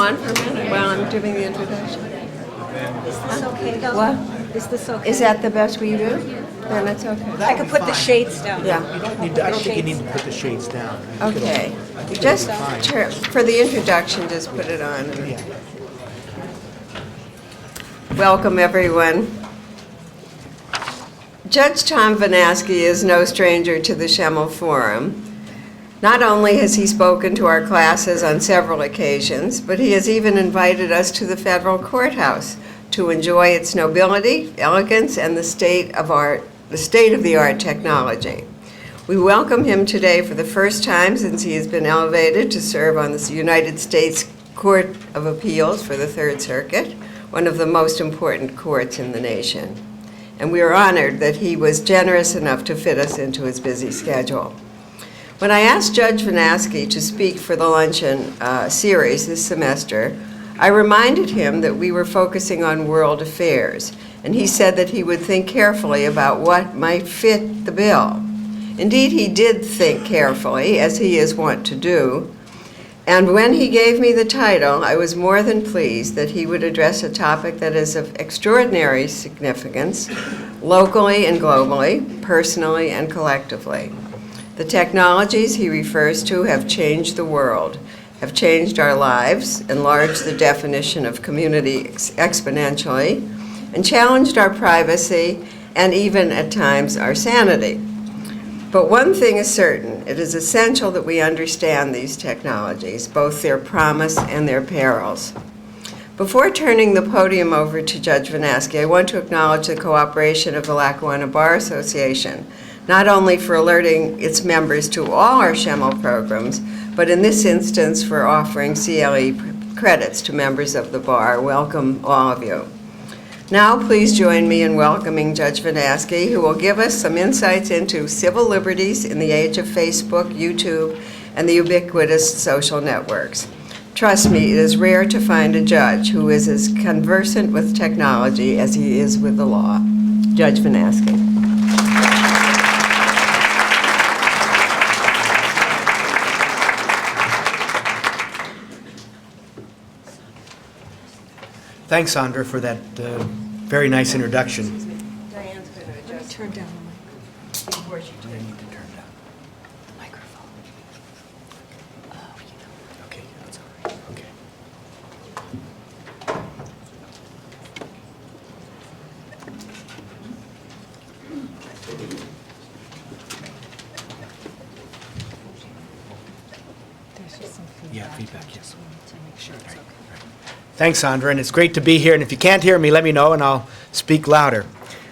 on for a minute while I'm doing the introduction? Is this okay though? What? Is this okay? Is that the best we do? Then it's okay. I could put the shades down. Yeah. I don't think you need to put the shades down. Okay. I think Just it'll be fine. for the introduction, just put it on. Yeah. Welcome, everyone. Judge Tom Vanaski is no stranger to the Schemel Forum. Not only has he spoken to our classes on several occasions, but he has even invited us to the federal courthouse to enjoy its nobility, elegance, and the state of the art technology. We welcome him today for the first time since he has been elevated to serve on the United States Court of Appeals for the Third Circuit, one of the most important courts in the nation. And we are honored that he was generous enough to fit us into his busy schedule. When I asked Judge Vanaski to speak for the luncheon series this semester, I reminded him that we were focusing on world affairs, and he said that he would think carefully about what might fit the bill. Indeed, he did think carefully, as he is wont to do, and when he gave me the title, I was more than pleased that he would address a topic that is of extraordinary significance, locally and globally, personally and collectively. The technologies he refers to have changed the world, have changed our lives, enlarged the definition of community exponentially, and challenged our privacy and even at times our sanity. But one thing is certain, it is essential that we understand these technologies, both their promise and their perils. Before turning the podium over to Judge Vanaski, I want to acknowledge the cooperation of the Lackawanna Bar Association, not only for alerting its members to all our Schemel programs, but in this instance for offering CLE credits to members of the bar. Welcome, all of you. Now, please join me in welcoming Judge Vanaski, who will give us some insights into civil liberties in the age of Facebook, YouTube, and the ubiquitous social networks. Trust me, it is rare to find a judge who is as conversant with technology as he is with the law. Judge Vanaski. Thanks, Sandra, for that very nice introduction. Diane's going to adjust. Turn down the mic. Before she I need to turn down The microphone. Okay, that's all right. Okay. There's just some feedback. Yeah, feedback, yes. Just wanted to make sure it's okay. Thanks, Sandra, and it's great to be here. And if you can't hear me, let me know, and I'll speak louder,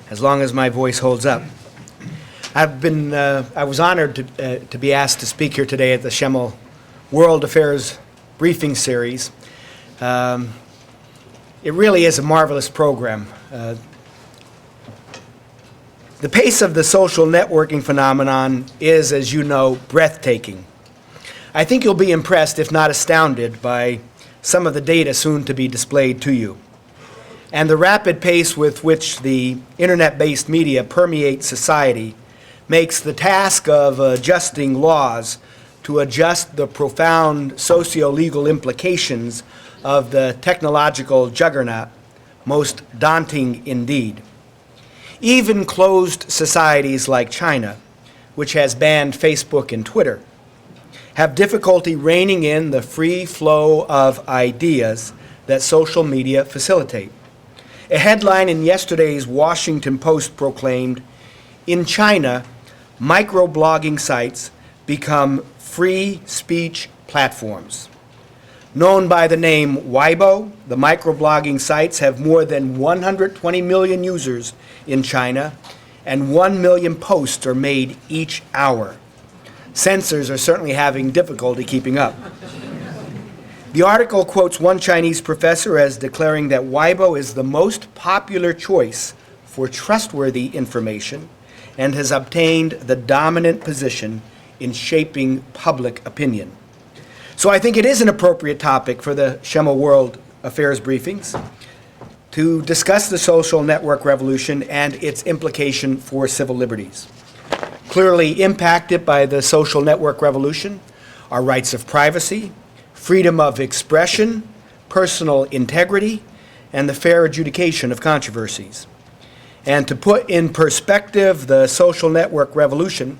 as long as my voice holds up. I was honored to be asked to speak here today at the Schemel World Affairs Briefing Series. It really is a marvelous program. The pace of the social networking phenomenon is, as you know, breathtaking. I think you'll be impressed, if not astounded, by some of the data soon to be displayed to you. And the rapid pace with which the internet-based media permeate society makes the task of adjusting laws to adjust the profound socio-legal implications of the technological juggernaut most daunting indeed. Even closed societies like China, which has banned Facebook and Twitter, have difficulty reining in the free flow of ideas that social media facilitate. A headline in yesterday's Washington Post proclaimed, "In China, microblogging sites become free speech platforms." Known by the name Weibo, the microblogging sites have more than 120 million users in China, and 1 million posts are made each hour. Censors are certainly having difficulty keeping up. The article quotes one Chinese professor as declaring that Weibo is the most popular choice for trustworthy information and has obtained the dominant position in shaping public opinion. So I think it is an appropriate topic for the Schemel World Affairs briefings to discuss the social network revolution and its implication for civil liberties. Clearly impacted by the social network revolution are rights of privacy, freedom of expression, personal integrity, and the fair adjudication of controversies. And to put in perspective the social network revolution,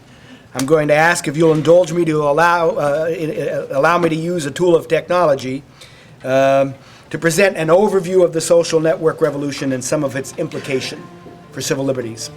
I'm going to ask if you'll indulge me to allow me to use a tool of technology to present an overview of the social network revolution and some of its implication for civil liberties.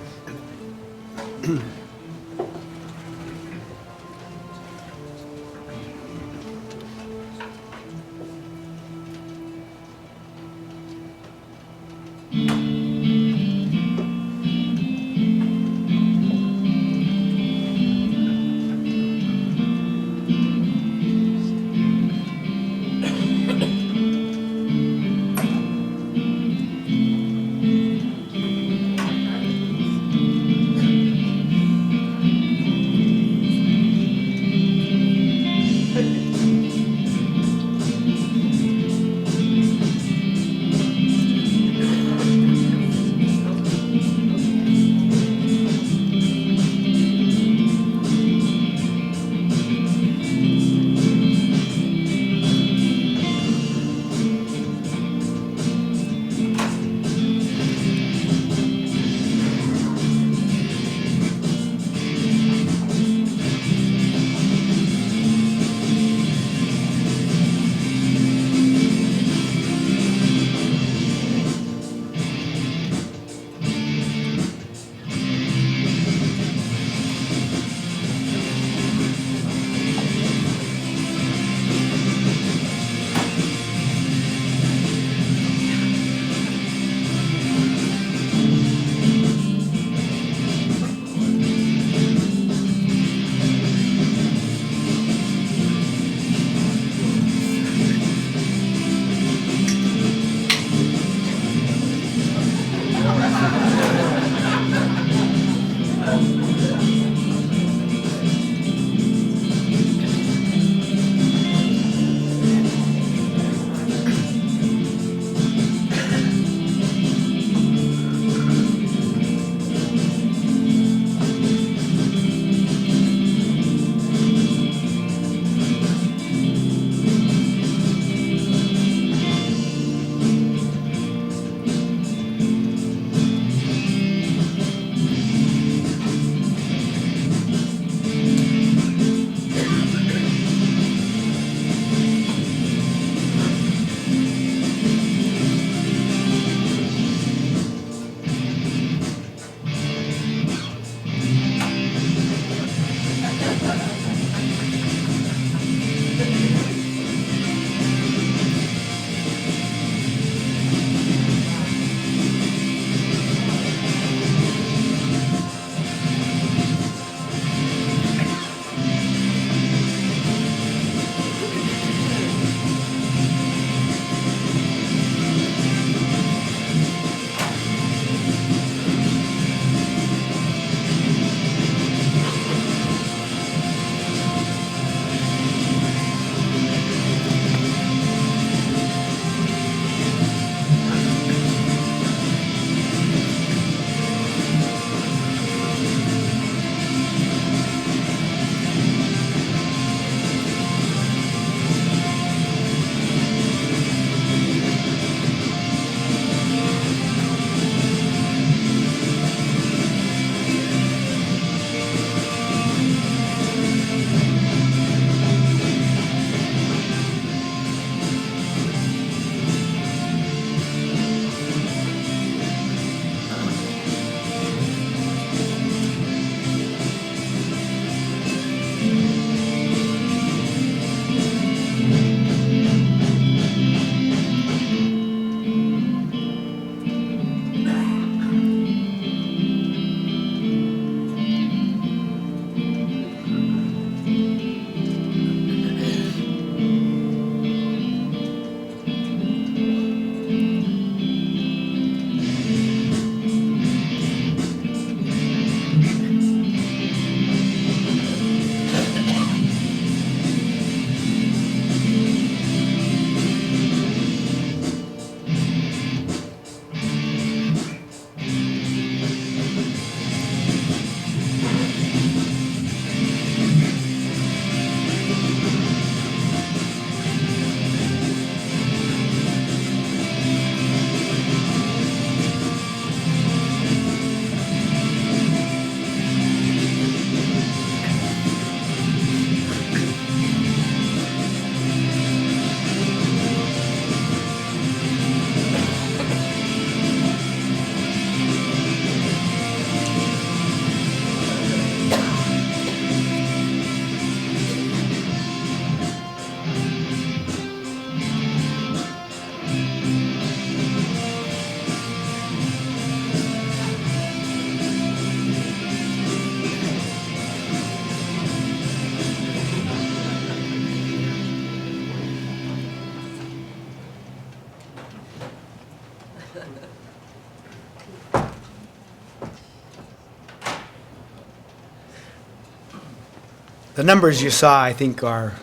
The numbers you saw, I think, are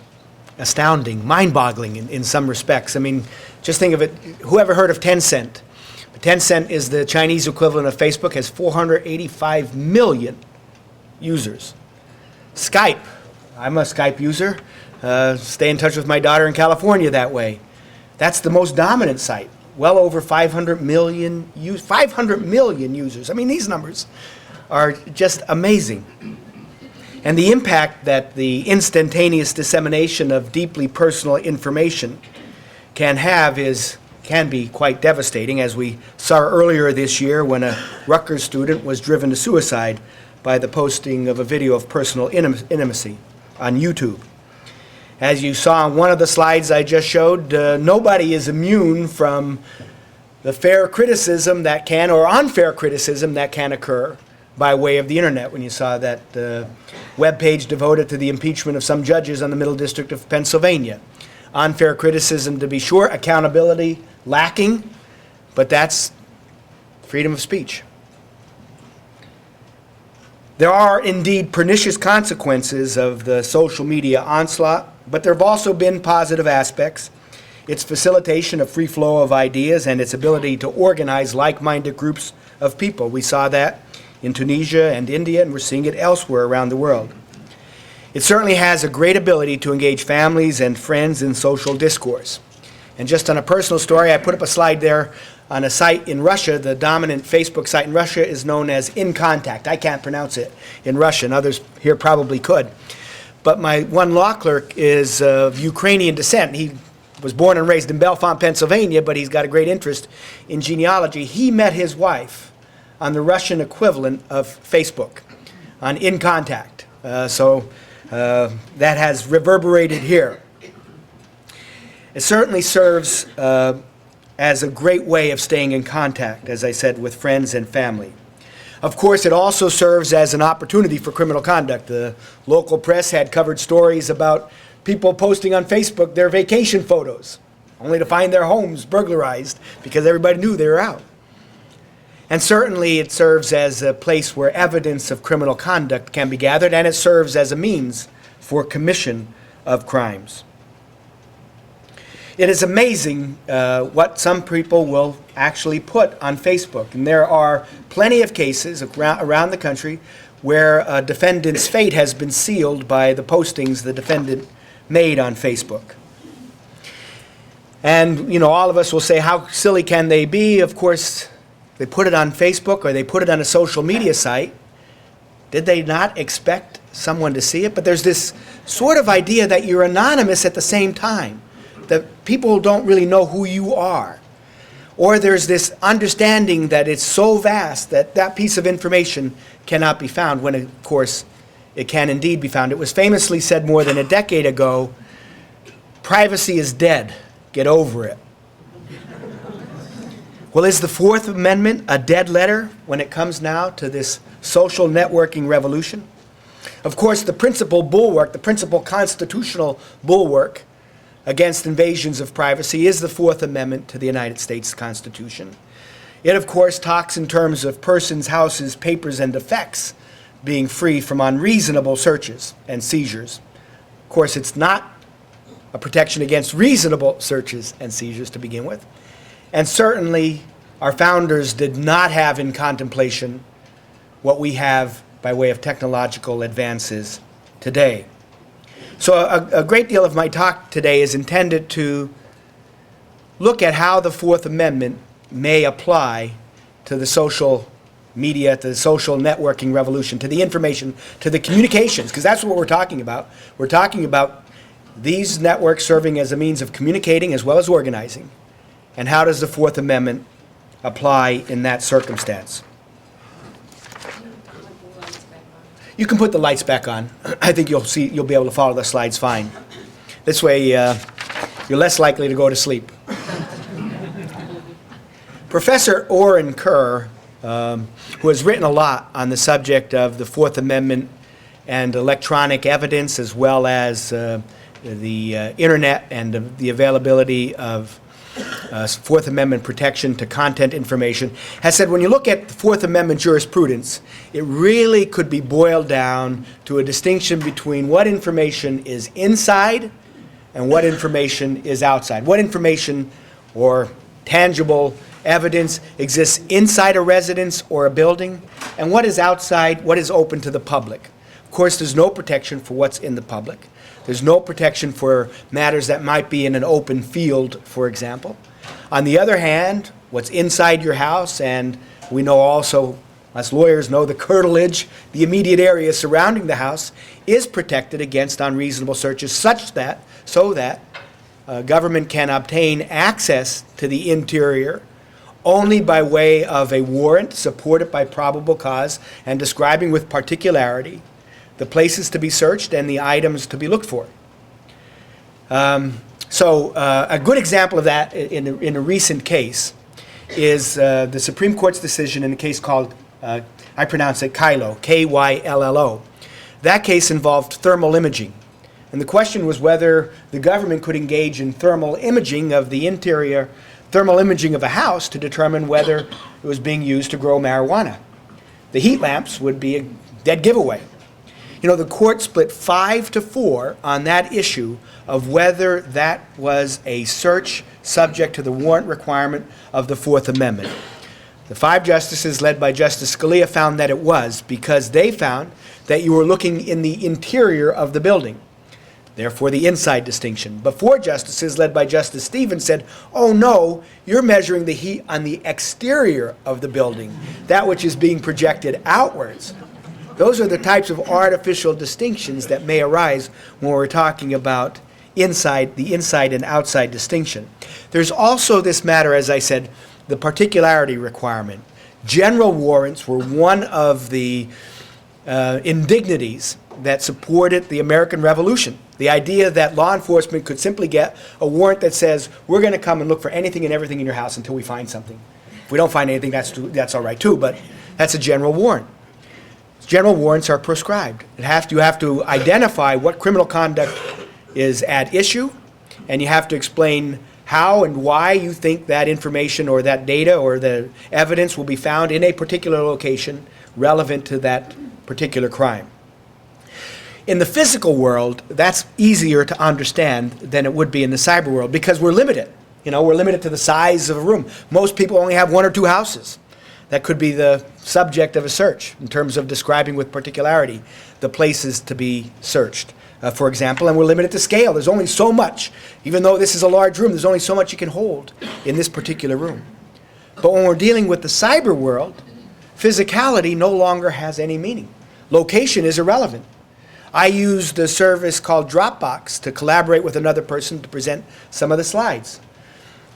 astounding, mind-boggling in some respects. I mean, just think of it, whoever heard of Tencent? Tencent is the Chinese equivalent of Facebook, has 485 million users. Skype, I'm a Skype user, stay in touch with my daughter in California that way. That's the most dominant site, well over 500 million users. I mean, these numbers are just amazing. And the impact that the instantaneous dissemination of deeply personal information can have can be quite devastating, as we saw earlier this year when a Rutgers student was driven to suicide by the posting of a video of personal intimacy on YouTube. As you saw on one of the slides I just showed, nobody is immune from the fair criticism that can, or unfair criticism that can occur by way of the internet. When you saw that web page devoted to the impeachment of some judges on the Middle District of Pennsylvania. Unfair criticism, to be sure, accountability lacking, but that's freedom of speech. There are indeed pernicious consequences of the social media onslaught, but there have also been positive aspects. Its facilitation of free flow of ideas and its ability to organize like-minded groups of people. We saw that in Tunisia and India, and we're seeing it elsewhere around the world. It certainly has a great ability to engage families and friends in social discourse. And just on a personal story, I put up a slide there on a site in Russia. The dominant Facebook site in Russia is known as In Contact. I can't pronounce it in Russian. Others here probably could. But my one law clerk is of Ukrainian descent. He was born and raised in Bellefonte, Pennsylvania, but he's got a great interest in genealogy. He met his wife on the Russian equivalent of Facebook, on In Contact. So that has reverberated here. It certainly serves as a great way of staying in contact, as I said, with friends and family. Of course, it also serves as an opportunity for criminal conduct. The local press had covered stories about people posting on Facebook their vacation photos, only to find their homes burglarized because everybody knew they were out. And certainly it serves as a place where evidence of criminal conduct can be gathered, and it serves as a means for commission of crimes. It is amazing what some people will actually put on Facebook. And there are plenty of cases around the country where a defendant's fate has been sealed by the postings the defendant made on Facebook. And, you know, all of us will say, how silly can they be? Of course, they put it on Facebook or they put it on a social media site. Did they not expect someone to see it? But there's this sort of idea that you're anonymous at the same time, that people don't really know who you are. Or there's this understanding that it's so vast that that piece of information cannot be found, when, of course, it can indeed be found. It was famously said more than a decade ago, privacy is dead, get over it. Well, is the Fourth Amendment a dead letter when it comes now to this social networking revolution? Of course, the principal bulwark, the principal constitutional bulwark against invasions of privacy is the Fourth Amendment to the United States Constitution. It, of course, talks in terms of persons, houses, papers, and effects being free from unreasonable searches and seizures. Of course, it's not a protection against reasonable searches and seizures to begin with. And certainly, our founders did not have in contemplation what we have by way of technological advances today. So a great deal of my talk today is intended to look at how the Fourth Amendment may apply to the social media, to the social networking revolution, to the information, to the communications, because that's what we're talking about. We're talking about these networks serving as a means of communicating as well as organizing. And how does the Fourth Amendment apply in that circumstance? You can put the lights back on. I think you'll be able to follow the slides fine. This way, you're less likely to go to sleep. Professor Oren Kerr, who has written a lot on the subject of the Fourth Amendment and electronic evidence, as well as the internet and the availability of Fourth Amendment protection to content information, has said when you look at the Fourth Amendment jurisprudence, it really could be boiled down to a distinction between what information is inside and what information is outside. What information or tangible evidence exists inside a residence or a building, and what is outside, what is open to the public. Of course, there's no protection for what's in the public. There's no protection for matters that might be in an open field, for example. On the other hand, what's inside your house, and we know also, as lawyers know, the curtilage, the immediate area surrounding the house, is protected against unreasonable searches so that government can obtain access to the interior only by way of a warrant supported by probable cause and describing with particularity the places to be searched and the items to be looked for. A good example of that in a recent case is the Supreme Court's decision in a case called, I pronounce it Kylo, K-Y-L-L-O. That case involved thermal imaging. And the question was whether the government could engage in thermal imaging of the interior, thermal imaging of a house to determine whether it was being used to grow marijuana. The heat lamps would be a dead giveaway. You know, the court split 5-4 on that issue of whether that was a search subject to the warrant requirement of the Fourth Amendment. The 5 justices, led by Justice Scalia, found that it was because they found that you were looking in the interior of the building, therefore the inside distinction. But 4 justices, led by Justice Stevens, said, oh no, you're measuring the heat on the exterior of the building, that which is being projected outwards. Those are the types of artificial distinctions that may arise when we're talking about the inside and outside distinction. There's also this matter, as I said, the particularity requirement. General warrants were one of the indignities that supported the American Revolution. The idea that law enforcement could simply get a warrant that says, we're going to come and look for anything and everything in your house until we find something. If we don't find anything, that's all right too, but that's a general warrant. General warrants are prescribed. You have to identify what criminal conduct is at issue, and you have to explain how and why you think that information or that data or the evidence will be found in a particular location relevant to that particular crime. In the physical world, that's easier to understand than it would be in the cyber world because we're limited. You know, we're limited to the size of a room. Most people only have 1 or 2 houses. That could be the subject of a search in terms of describing with particularity the places to be searched, for example, and we're limited to scale. There's only so much. Even though this is a large room, there's only so much you can hold in this particular room. But when we're dealing with the cyber world, physicality no longer has any meaning. Location is irrelevant. I used a service called Dropbox to collaborate with another person to present some of the slides.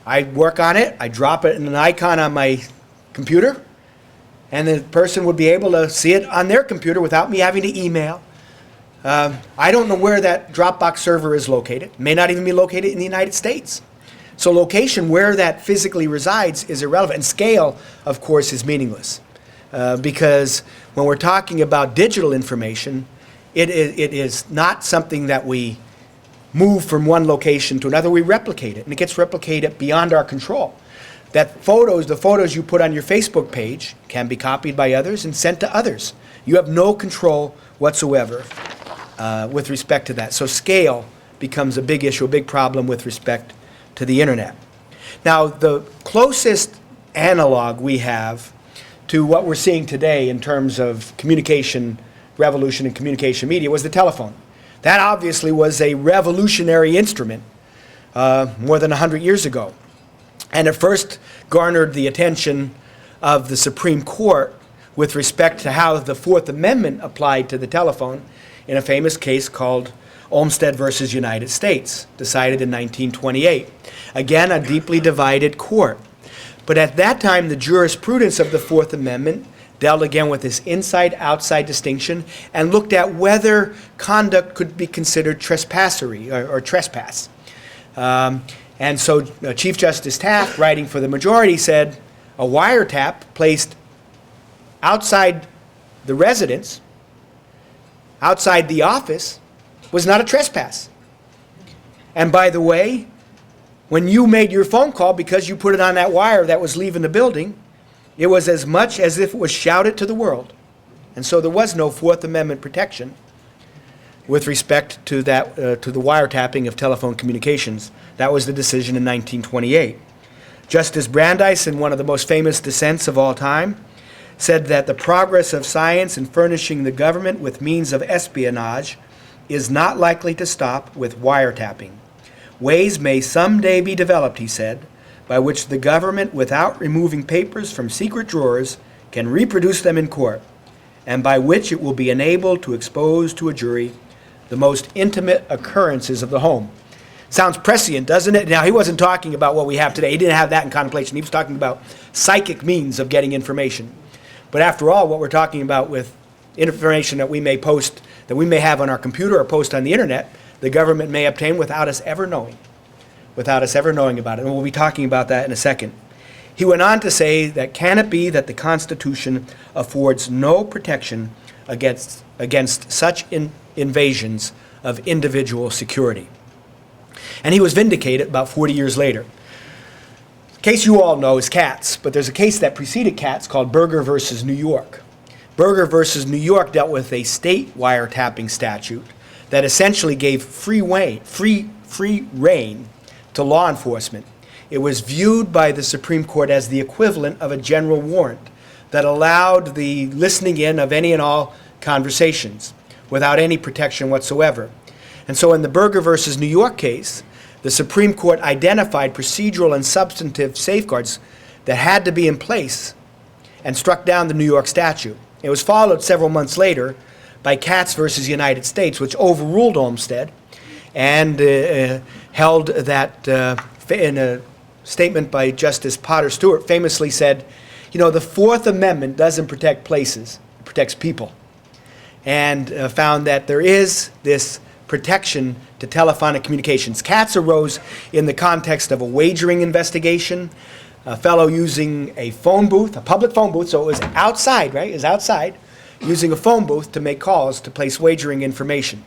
I work on it, I drop it in an icon on my computer, and the person would be able to see it on their computer without me having to email. I don't know where that Dropbox server is located. It may not even be located in the United States. So location, where that physically resides, is irrelevant. And scale, of course, is meaningless. Because when we're talking about digital information, it is not something that we move from one location to another. We replicate it, and it gets replicated beyond our control. The photos you put on your Facebook page can be copied by others and sent to others. You have no control whatsoever with respect to that. So scale becomes a big issue, a big problem with respect to the internet. Now, the closest analog we have to what we're seeing today in terms of communication revolution and communication media was the telephone. That obviously was a revolutionary instrument more than 100 years ago. And it first garnered the attention of the Supreme Court with respect to how the Fourth Amendment applied to the telephone in a famous case called Olmstead versus United States, decided in 1928. Again, a deeply divided court. But at that time, the jurisprudence of the Fourth Amendment dealt again with this inside-outside distinction and looked at whether conduct could be considered trespassery or trespass. And so Chief Justice Taft, writing for the majority, said a wiretap placed outside the residence, outside the office, was not a trespass. And by the way, when you made your phone call, because you put it on that wire that was leaving the building, it was as much as if it was shouted to the world. And so there was no Fourth Amendment protection with respect to that, to the wiretapping of telephone communications. That was the decision in 1928. Justice Brandeis, in one of the most famous dissents of all time, said that the progress of science in furnishing the government with means of espionage is not likely to stop with wiretapping. Ways may someday be developed, he said, by which the government, without removing papers from secret drawers, can reproduce them in court, and by which it will be enabled to expose to a jury the most intimate occurrences of the home. Sounds prescient, doesn't it? Now, he wasn't talking about what we have today. He didn't have that in contemplation. He was talking about psychic means of getting information. But after all, what we're talking about with information that we may post, that we may have on our computer or post on the internet, the government may obtain without us ever knowing about it. And we'll be talking about that in a second. He went on to say that can it be that the Constitution affords no protection against such invasions of individual security? And he was vindicated about 40 years later. The case you all know is Katz, but there's a case that preceded Katz called Berger versus New York. Berger versus New York dealt with a state wiretapping statute that essentially gave free rein to law enforcement. It was viewed by the Supreme Court as the equivalent of a general warrant that allowed the listening in of any and all conversations without any protection whatsoever. And so in the Berger versus New York case, the Supreme Court identified procedural and substantive safeguards that had to be in place and struck down the New York statute. It was followed several months later by Katz versus United States, which overruled Olmstead and held that, in a statement by Justice Potter Stewart, famously said, the Fourth Amendment doesn't protect places, it protects people. And found that there is this protection to telephonic communications. Katz arose in the context of a wagering investigation, a fellow using a phone booth, a public phone booth, so it was outside, right? It was outside, using a phone booth to make calls to place wagering information.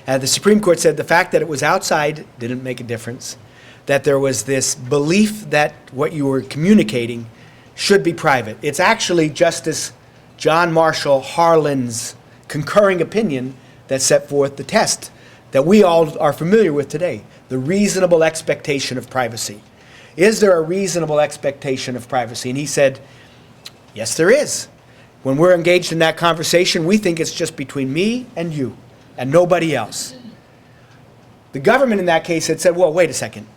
The Supreme Court said the fact that it was outside didn't make a difference, that there was this belief that what you were communicating should be private. It's actually Justice John Marshall Harlan's concurring opinion that set forth the test that we all are familiar with today, the reasonable expectation of privacy. Is there a reasonable expectation of privacy? And he said, yes, there is. When we're engaged in that conversation, we think it's just between me and you and nobody else. The government in that case had said, well, wait a second.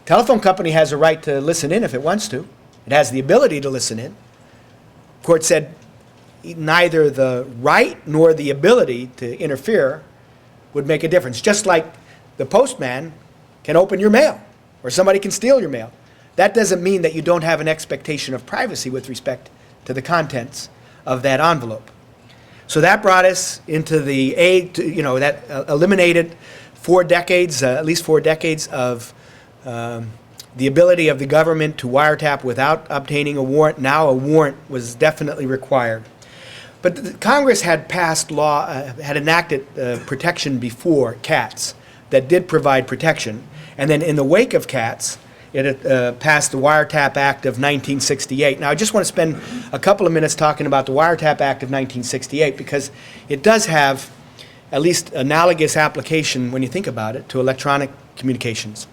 Telephone company has a right to listen in if it wants to. It has the ability to listen in. Court said neither the right nor the ability to interfere would make a difference. Just like the postman can open your mail or somebody can steal your mail. That doesn't mean that you don't have an expectation of privacy with respect to the contents of that envelope. So that brought us into the that eliminated 4 decades, at least 4 decades of the ability of the government to wiretap without obtaining a warrant. Now a warrant was definitely required. But Congress had passed law, had enacted protection before Katz that did provide protection. And then in the wake of Katz, it passed the Wiretap Act of 1968. Now I just want to spend a couple of minutes talking about the Wiretap Act of 1968 because it does have at least analogous application when you think about it to electronic communications.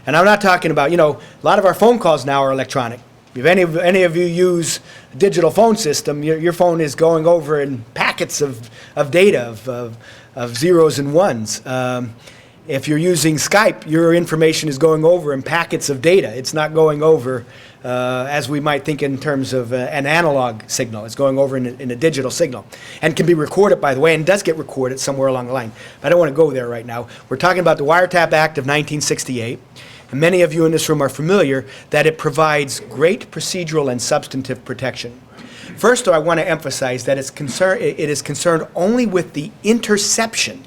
And I'm not talking about, a lot of our phone calls now are electronic. If any of you use a digital phone system, your phone is going over in packets of data, of zeros and ones. If you're using Skype, your information is going over in packets of data. It's not going over as we might think in terms of an analog signal. It's going over in a digital signal and can be recorded, by the way, and does get recorded somewhere along the line. I don't want to go there right now. We're talking about the Wiretap Act of 1968. And many of you in this room are familiar that it provides great procedural and substantive protection. First, though, I want to emphasize that it is concerned only with the interception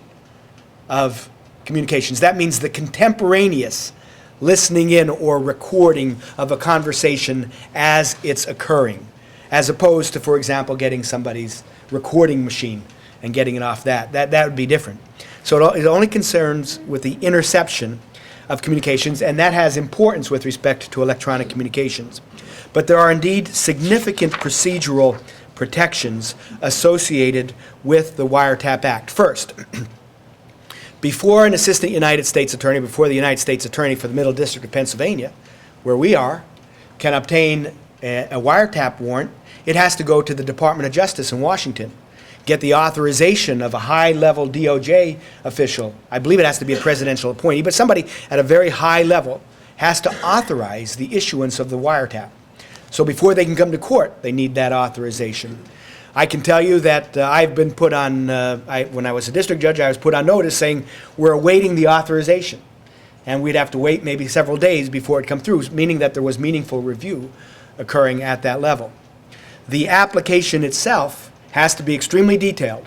of communications. That means the contemporaneous listening in or recording of a conversation as it's occurring, as opposed to, for example, getting somebody's recording machine and getting it off that. That would be different. So it only concerns with the interception of communications, and that has importance with respect to electronic communications. But there are indeed significant procedural protections associated with the Wiretap Act. First, before an assistant United States attorney, before the United States attorney for the Middle District of Pennsylvania, where we are, can obtain a wiretap warrant, it has to go to the Department of Justice in Washington, get the authorization of a high-level DOJ official. I believe it has to be a presidential appointee, but somebody at a very high level has to authorize the issuance of the wiretap. So before they can come to court, they need that authorization. I can tell you that I've been put on, when I was a district judge, I was put on notice saying we're awaiting the authorization. And we'd have to wait maybe several days before it come through, meaning that there was meaningful review occurring at that level. The application itself has to be extremely detailed.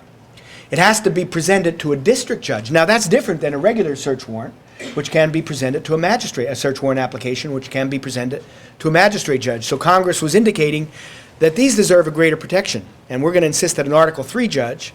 It has to be presented to a district judge. Now, that's different than a regular search warrant, which can be presented to a magistrate, a search warrant application, which can be presented to a magistrate judge. So Congress was indicating that these deserve a greater protection, and we're going to insist that an Article III judge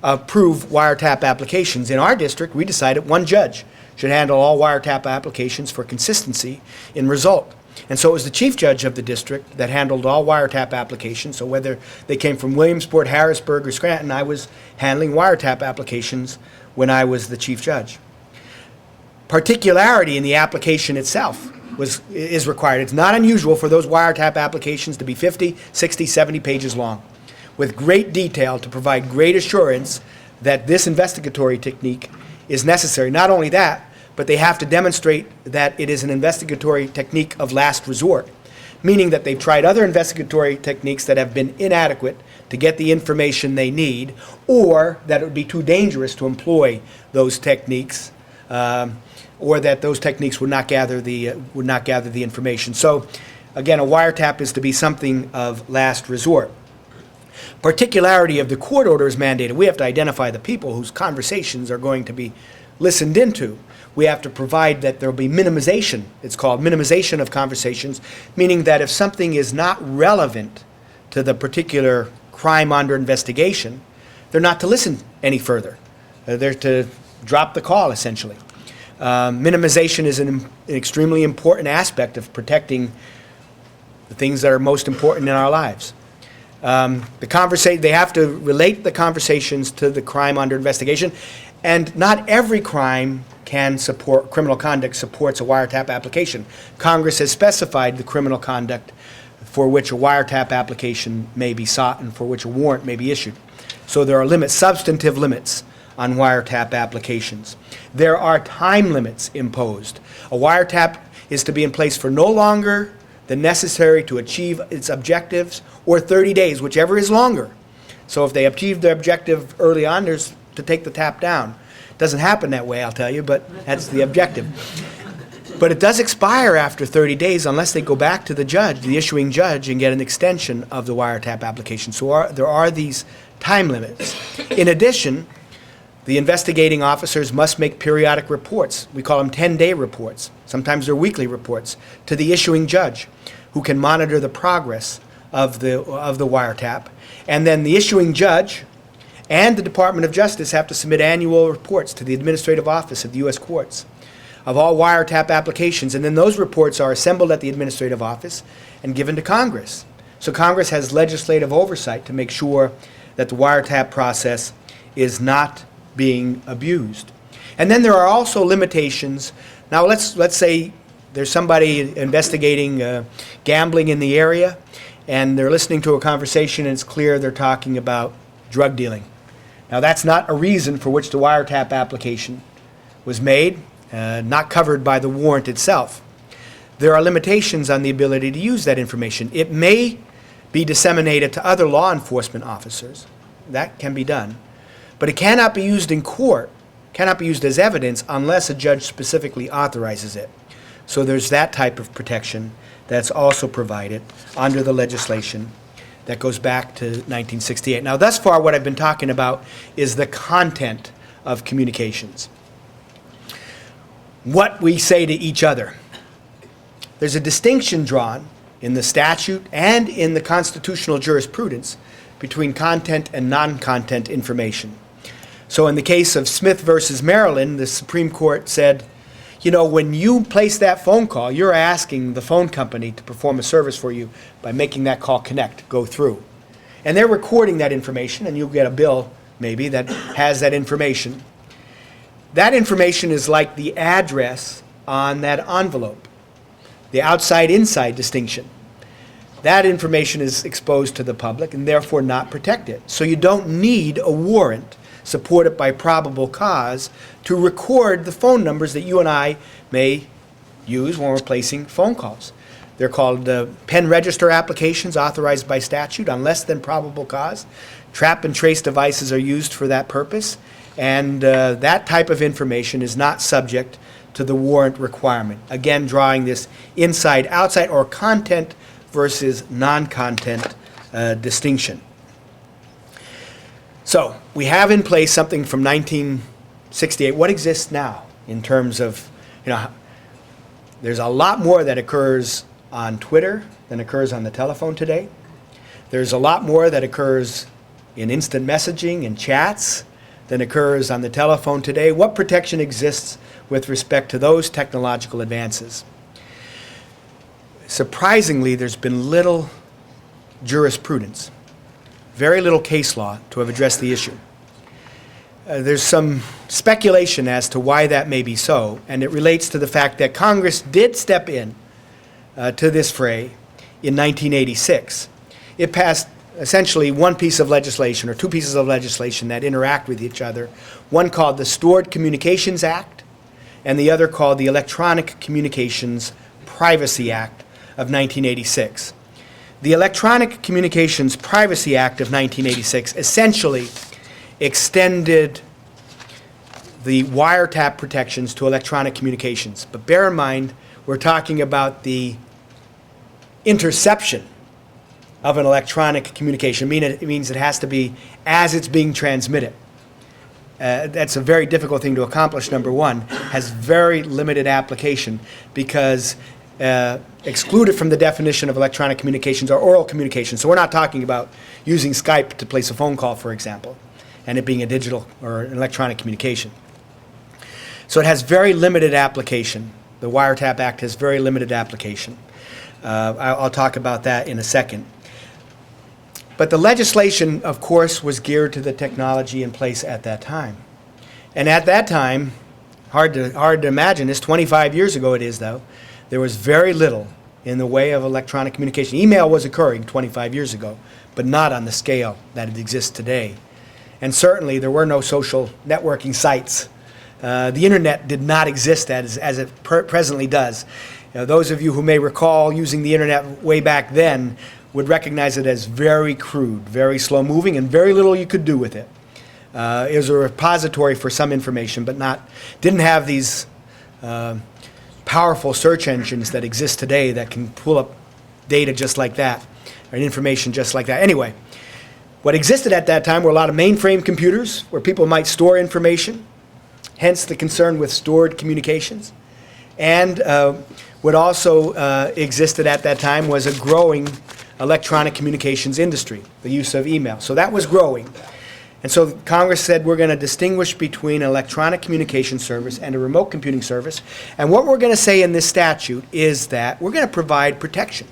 approve wiretap applications. In our district, we decided one judge should handle all wiretap applications for consistency in result. And so it was the chief judge of the district that handled all wiretap applications. So whether they came from Williamsport, Harrisburg, or Scranton, I was handling wiretap applications when I was the chief judge. Particularity in the application itself is required. It's not unusual for those wiretap applications to be 50, 60, 70 pages long, with great detail to provide great assurance that this investigatory technique is necessary. Not only that, but they have to demonstrate that it is an investigatory technique of last resort, meaning that they've tried other investigatory techniques that have been inadequate to get the information they need, or that it would be too dangerous to employ those techniques, or that those techniques would not gather the information. So, again, a wiretap is to be something of last resort. Particularity of the court order is mandated. We have to identify the people whose conversations are going to be listened into. We have to provide that there will be minimization. It's called minimization of conversations, meaning that if something is not relevant to the particular crime under investigation, they're not to listen any further. They're to drop the call, essentially. Minimization is an extremely important aspect of protecting the things that are most important in our lives. They have to relate the conversations to the crime under investigation, and not every crime criminal conduct supports a wiretap application. Congress has specified the criminal conduct for which a wiretap application may be sought and for which a warrant may be issued. So there are limits, substantive limits on wiretap applications. There are time limits imposed. A wiretap is to be in place for no longer than necessary to achieve its objectives, or 30 days, whichever is longer. So if they achieve their objective early on, there's to take the tap down. Doesn't happen that way, I'll tell you, but that's the objective. But it does expire after 30 days unless they go back to the judge, the issuing judge, and get an extension of the wiretap application. So there are these time limits. In addition, the investigating officers must make periodic reports. We call them 10-day reports. Sometimes they're weekly reports to the issuing judge, who can monitor the progress of the wiretap. And then the issuing judge and the Department of Justice have to submit annual reports to the Administrative Office of the U.S. Courts of all wiretap applications. And then those reports are assembled at the Administrative Office and given to Congress. So Congress has legislative oversight to make sure that the wiretap process is not being abused. And then there are also limitations. Now let's say there's somebody investigating gambling in the area, and they're listening to a conversation and it's clear they're talking about drug dealing. Now that's not a reason for which the wiretap application was made, not covered by the warrant itself. There are limitations on the ability to use that information. It may be disseminated to other law enforcement officers. That can be done. But it cannot be used in court, cannot be used as evidence unless a judge specifically authorizes it. So there's that type of protection that's also provided under the legislation that goes back to 1968. Now, thus far, what I've been talking about is the content of communications. What we say to each other. There's a distinction drawn in the statute and in the constitutional jurisprudence between content and non-content information. So in the case of Smith versus Maryland, the Supreme Court said, You know, when you place that phone call, you're asking the phone company to perform a service for you by making that call connect, go through. And they're recording that information, and you'll get a bill, maybe, that has that information. That information is like the address on that envelope, the outside-inside distinction. That information is exposed to the public and therefore not protected. So you don't need a warrant supported by probable cause to record the phone numbers that you and I may use when we're placing phone calls. They're called pen register applications authorized by statute on less than probable cause. Trap and trace devices are used for that purpose, and that type of information is not subject to the warrant requirement. Again, drawing this inside, outside, or content versus non-content distinction. So we have in place something from 1968. What exists now in terms of, there's a lot more that occurs on Twitter than occurs on the telephone today. There's a lot more that occurs in instant messaging and chats than occurs on the telephone today. What protection exists with respect to those technological advances? Surprisingly, there's been little jurisprudence, very little case law to have addressed the issue. There's some speculation as to why that may be so, and it relates to the fact that Congress did step in to this fray in 1986. It passed essentially one piece of legislation, or two pieces of legislation that interact with each other, one called the Stored Communications Act, and the other called the Electronic Communications Privacy Act of 1986. The Electronic Communications Privacy Act of 1986 essentially extended the wiretap protections to electronic communications. But bear in mind, we're talking about the interception of an electronic communication. It means it has to be as it's being transmitted. That's a very difficult thing to accomplish, number one. Has very limited application because excluded from the definition of electronic communications are oral communications. So we're not talking about using Skype to place a phone call, for example, and it being a digital or an electronic communication. So it has very limited application. The Wiretap Act has very limited application. I'll talk about that in a second. But the legislation, of course, was geared to the technology in place at that time. And at that time, hard to imagine this, 25 years ago it is though, there was very little in the way of electronic communication. Email was occurring 25 years ago, but not on the scale that it exists today. And certainly there were no social networking sites. The internet did not exist as it presently does. Those of you who may recall using the internet way back then would recognize it as very crude, very slow-moving, and very little you could do with it. It was a repository for some information, but didn't have these powerful search engines that exist today that can pull up data just like that, or information just like that. Anyway, what existed at that time were a lot of mainframe computers where people might store information, hence the concern with stored communications. And what also existed at that time was a growing electronic communications industry, the use of email. So that was growing. And so Congress said we're going to distinguish between an electronic communication service and a remote computing service. And what we're going to say in this statute is that we're going to provide protection.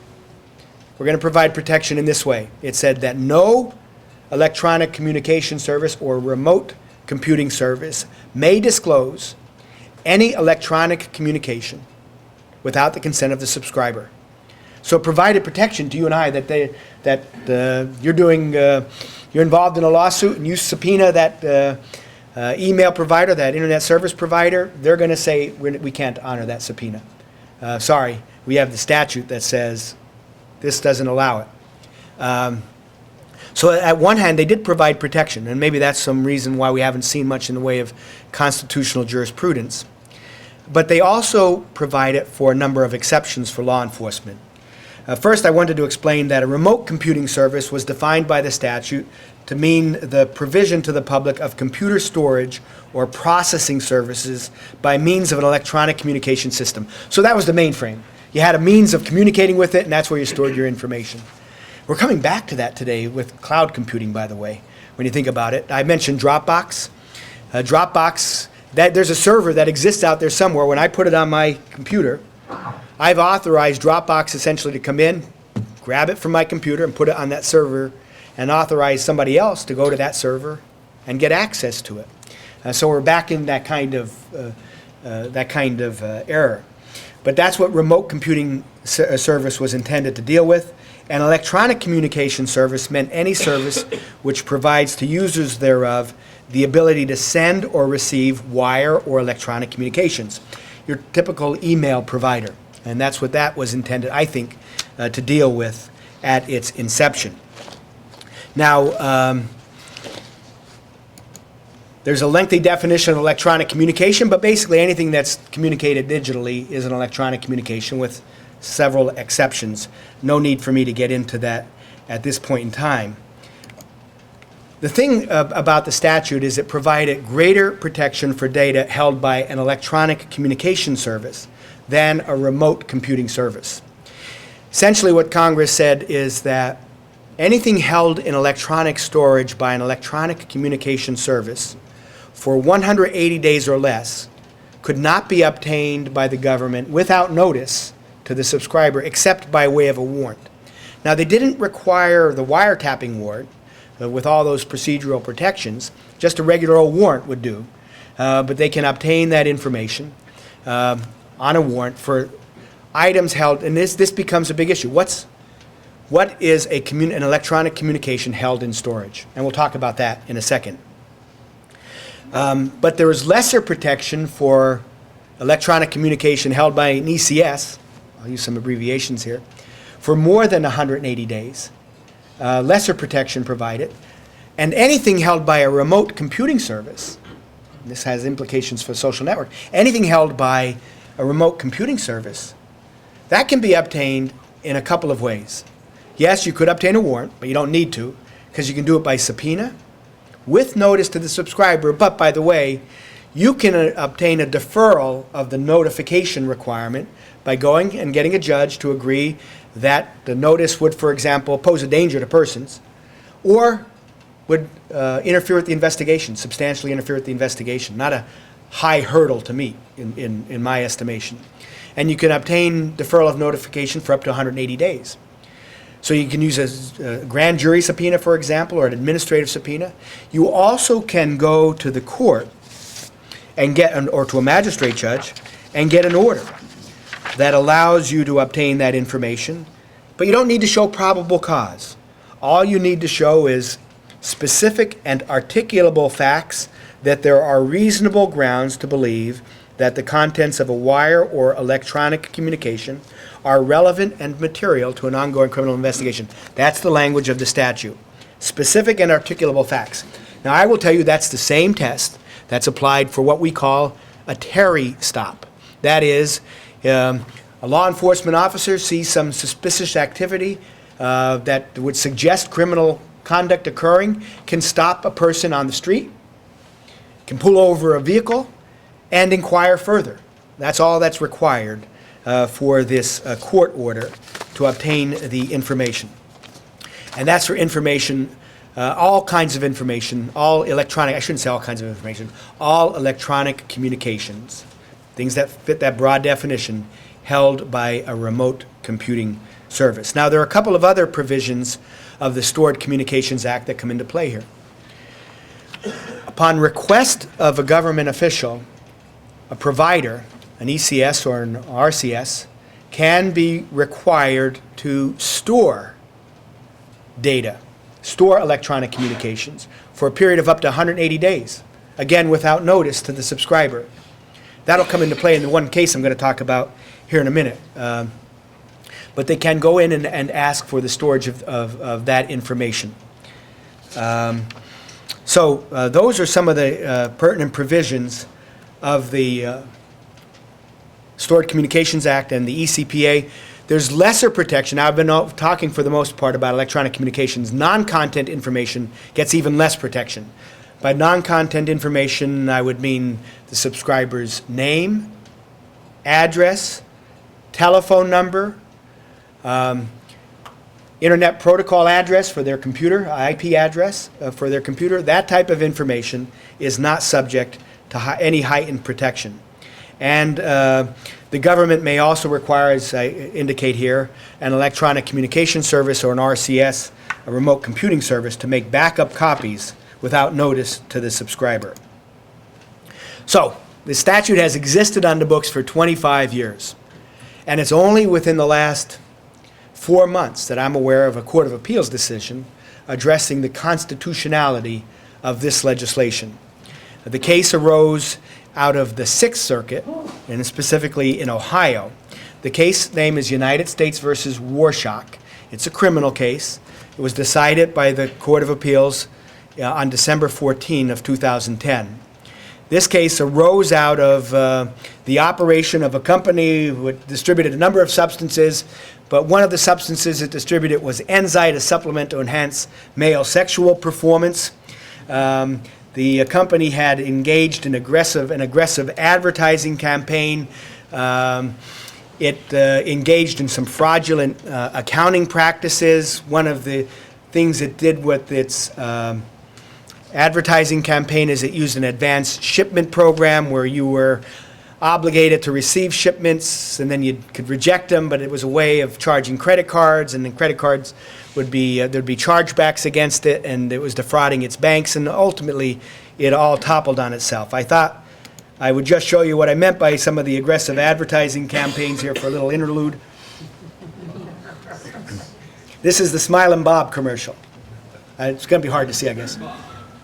We're going to provide protection in this way. It said that no electronic communication service or remote computing service may disclose any electronic communication without the consent of the subscriber. So it provided protection to you and I that you're involved in a lawsuit and you subpoena that email provider, that internet service provider. They're going to say we can't honor that subpoena. Sorry, we have the statute that says this doesn't allow it. So at one hand, they did provide protection, and maybe that's some reason why we haven't seen much in the way of constitutional jurisprudence. But they also provided for a number of exceptions for law enforcement. First, I wanted to explain that a remote computing service was defined by the statute to mean the provision to the public of computer storage or processing services by means of an electronic communication system. So that was the mainframe. You had a means of communicating with it, and that's where you stored your information. We're coming back to that today with cloud computing, by the way, when you think about it. I mentioned Dropbox. Dropbox that there's a server that exists out there somewhere. When I put it on my computer, I've authorized Dropbox essentially to come in, grab it from my computer and put it on that server, and authorize somebody else to go to that server and get access to it. So we're back in that kind of error. But that's what remote computing service was intended to deal with. An electronic communication service meant any service which provides to users thereof the ability to send or receive wire or electronic communications. Your typical email provider. And that's what that was intended, I think, to deal with at its inception. Now, there's a lengthy definition of electronic communication, but basically anything that's communicated digitally is an electronic communication with several exceptions. No need for me to get into that at this point in time. The thing about the statute is it provided greater protection for data held by an electronic communication service than a remote computing service. Essentially what Congress said is that anything held in electronic storage by an electronic communication service for 180 days or less could not be obtained by the government without notice to the subscriber except by way of a warrant. Now, they didn't require the wiretapping warrant with all those procedural protections. Just a regular old warrant would do. But they can obtain that information on a warrant for items held, and this becomes a big issue. What is an electronic communication held in storage? And we'll talk about that in a second. But there is lesser protection for electronic communication held by an ECS, I'll use some abbreviations here, for more than 180 days. Lesser protection provided. And anything held by a remote computing service, this has implications for social network, anything held by a remote computing service, that can be obtained in a couple of ways. Yes, you could obtain a warrant, but you don't need to, because you can do it by subpoena with notice to the subscriber. But by the way, you can obtain a deferral of the notification requirement by going and getting a judge to agree that the notice would, for example, pose a danger to persons or would interfere with the investigation, substantially interfere with the investigation. Not a high hurdle to meet in my estimation. And you can obtain deferral of notification for up to 180 days. So you can use a grand jury subpoena, for example, or an administrative subpoena. You also can go to the court and or to a magistrate judge and get an order that allows you to obtain that information. But you don't need to show probable cause. All you need to show is specific and articulable facts that there are reasonable grounds to believe that the contents of a wire or electronic communication are relevant and material to an ongoing criminal investigation. That's the language of the statute. Specific and articulable facts. Now, I will tell you that's the same test that's applied for what we call a Terry stop. That is, a law enforcement officer sees some suspicious activity that would suggest criminal conduct occurring, can stop a person on the street, can pull over a vehicle, and inquire further. That's all that's required for this court order to obtain the information. And that's for information, all kinds of information, all electronic, I shouldn't say all kinds of information, all electronic communications, things that fit that broad definition, held by a remote computing service. Now, there are a couple of other provisions of the Stored Communications Act that come into play here. Upon request of a government official, a provider, an ECS or an RCS, can be required to store data, store electronic communications for a period of up to 180 days, again, without notice to the subscriber. That'll come into play in the one case I'm going to talk about here in a minute. But they can go in and ask for the storage of that information. So those are some of the pertinent provisions of the Stored Communications Act and the ECPA. There's lesser protection. Now, I've been talking for the most part about electronic communications. Non-content information gets even less protection. By non-content information, I would mean the subscriber's name, address, telephone number, internet protocol address for their computer, IP address for their computer. That type of information is not subject to any heightened protection. And the government may also require, as I indicate here, an electronic communication service or an RCS, a remote computing service, to make backup copies without notice to the subscriber. So, the statute has existed on the books for 25 years. And it's only within the last 4 months that I'm aware of a Court of Appeals decision addressing the constitutionality of this legislation. The case arose out of the Sixth Circuit, and specifically in Ohio. The case name is United States versus Warshak. It's a criminal case. It was decided by the Court of Appeals on December 14 of 2010. This case arose out of the operation of a company who had distributed a number of substances, but one of the substances it distributed was Enzyte, a supplement to enhance male sexual performance. The company had engaged in an aggressive advertising campaign. It engaged in some fraudulent accounting practices. One of the things it did with its advertising campaign is it used an advanced shipment program where you were obligated to receive shipments and then you could reject them, but it was a way of charging credit cards, and then credit cards would be, there'd be chargebacks against it, and it was defrauding its banks, and ultimately it all toppled on itself. I thought I would just show you what I meant by some of the aggressive advertising campaigns here for a little interlude. This is the Smile and Bob commercial. It's going to be hard to see, I guess.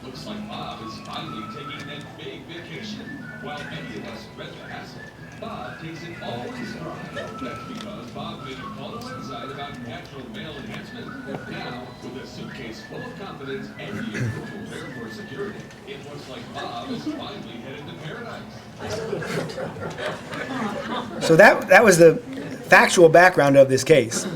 Looks like Bob is finally taking that big vacation. While many of us dread the hassle, Bob takes it all in stride. That's because Bob made a follow inside about natural male enhancement. Now, with a suitcase full of confidence and the approval there for security, it looks like Bob is finally headed to paradise. So that was the factual background of this case.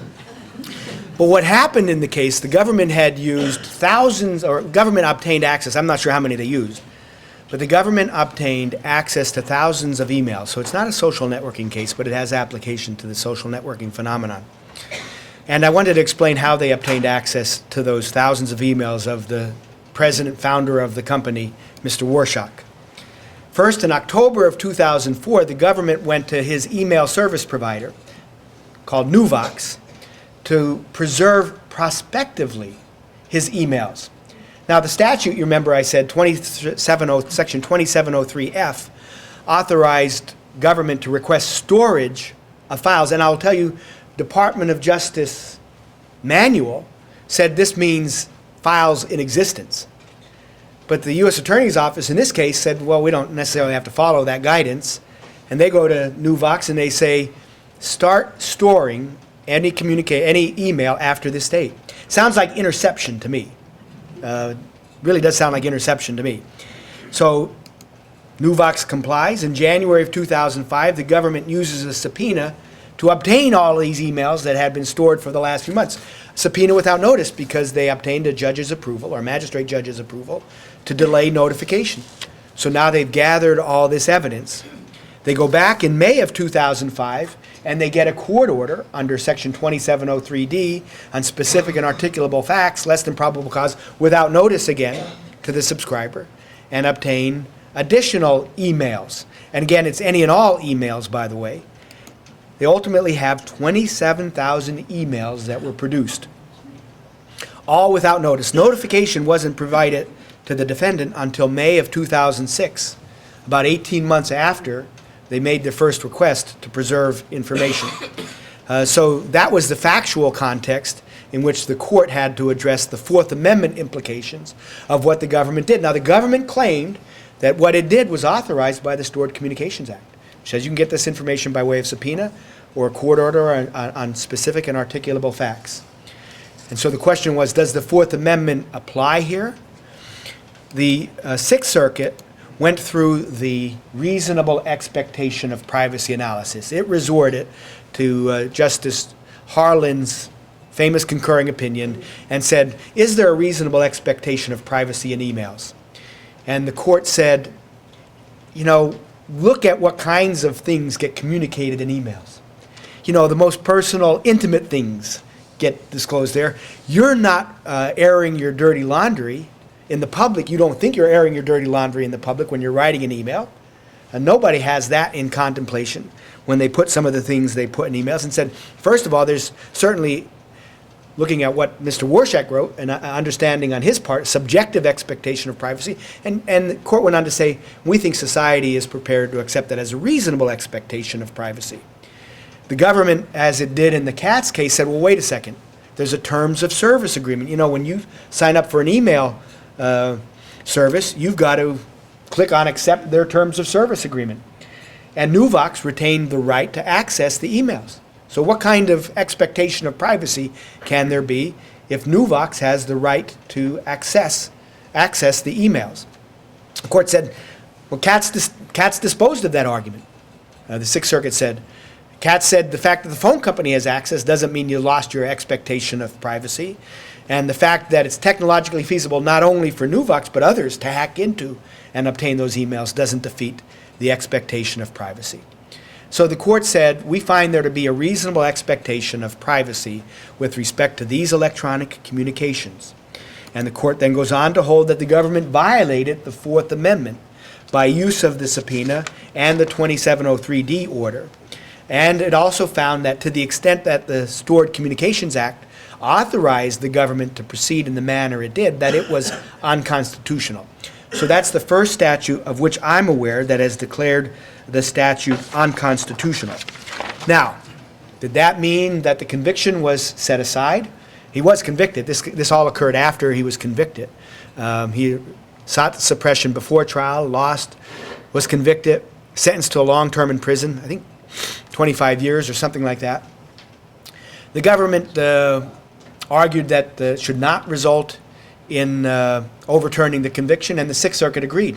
But what happened in the case, the government had used thousands, or government obtained access, I'm not sure how many they used, but the government obtained access to thousands of emails. So it's not a social networking case, but it has application to the social networking phenomenon. And I wanted to explain how they obtained access to those thousands of emails of the president, founder of the company, Mr. Warshak. First, in October of 2004, the government went to his email service provider, called Nuvox, to preserve prospectively his emails. Now, the statute, you remember I said, Section 2703F, authorized government to request storage of files. And I'll tell you, Department of Justice manual said this means files in existence. But the U.S. Attorney's Office in this case said, well, we don't necessarily have to follow that guidance. And they go to Nuvox and they say, start storing any email after this date. Sounds like interception to me. Really does sound like interception to me. So Nuvox complies. In January of 2005, the government uses a subpoena to obtain all these emails that had been stored for the last few months. Subpoena without notice because they obtained a judge's approval or magistrate judge's approval to delay notification. So now they've gathered all this evidence. They go back in May of 2005 and they get a court order under Section 2703D on specific and articulable facts, less than probable cause, without notice again to the subscriber, and obtain additional emails. And again, it's any and all emails, by the way. They ultimately have 27,000 emails that were produced, all without notice. Notification wasn't provided to the defendant until May of 2006, about 18 months after they made their first request to preserve information. So that was the factual context in which the court had to address the Fourth Amendment implications of what the government did. Now, the government claimed that what it did was authorized by the Stored Communications Act, which says you can get this information by way of subpoena or a court order on specific and articulable facts. And so the question was, does the Fourth Amendment apply here? The Sixth Circuit went through the reasonable expectation of privacy analysis. It resorted to Justice Harlan's famous concurring opinion and said, is there a reasonable expectation of privacy in emails? And the court said, you know, look at what kinds of things get communicated in emails. You know, the most personal, intimate things get disclosed there. You're not airing your dirty laundry in the public, you don't think you're airing your dirty laundry in the public when you're writing an email. And nobody has that in contemplation when they put some of the things they put in emails, and said, first of all, there's certainly, looking at what Mr. Warshak wrote, an understanding on his part, subjective expectation of privacy. And the court went on to say, we think society is prepared to accept that as a reasonable expectation of privacy. The government, as it did in the Katz case, said, well, wait a second. There's a terms of service agreement. You know, when you sign up for an email service, you've got to click on accept their terms of service agreement. And Nuvox retained the right to access the emails. So what kind of expectation of privacy can there be if Nuvox has the right to access the emails? The court said, well, Katz disposed of that argument. The Sixth Circuit said, Katz said the fact that the phone company has access doesn't mean you lost your expectation of privacy. And the fact that it's technologically feasible not only for Nuvox but others to hack into and obtain those emails doesn't defeat the expectation of privacy. So the court said, we find there to be a reasonable expectation of privacy with respect to these electronic communications. And the court then goes on to hold that the government violated the Fourth Amendment by use of the subpoena and the 2703D order. And it also found that to the extent that the Stored Communications Act authorized the government to proceed in the manner it did, that it was unconstitutional. So that's the first statute of which I'm aware that has declared the statute unconstitutional. Now, did that mean that the conviction was set aside? He was convicted. This all occurred after he was convicted. He sought suppression before trial, lost, was convicted, sentenced to a long term in prison, I think 25 years or something like that. The government argued that it should not result in overturning the conviction, and the Sixth Circuit agreed.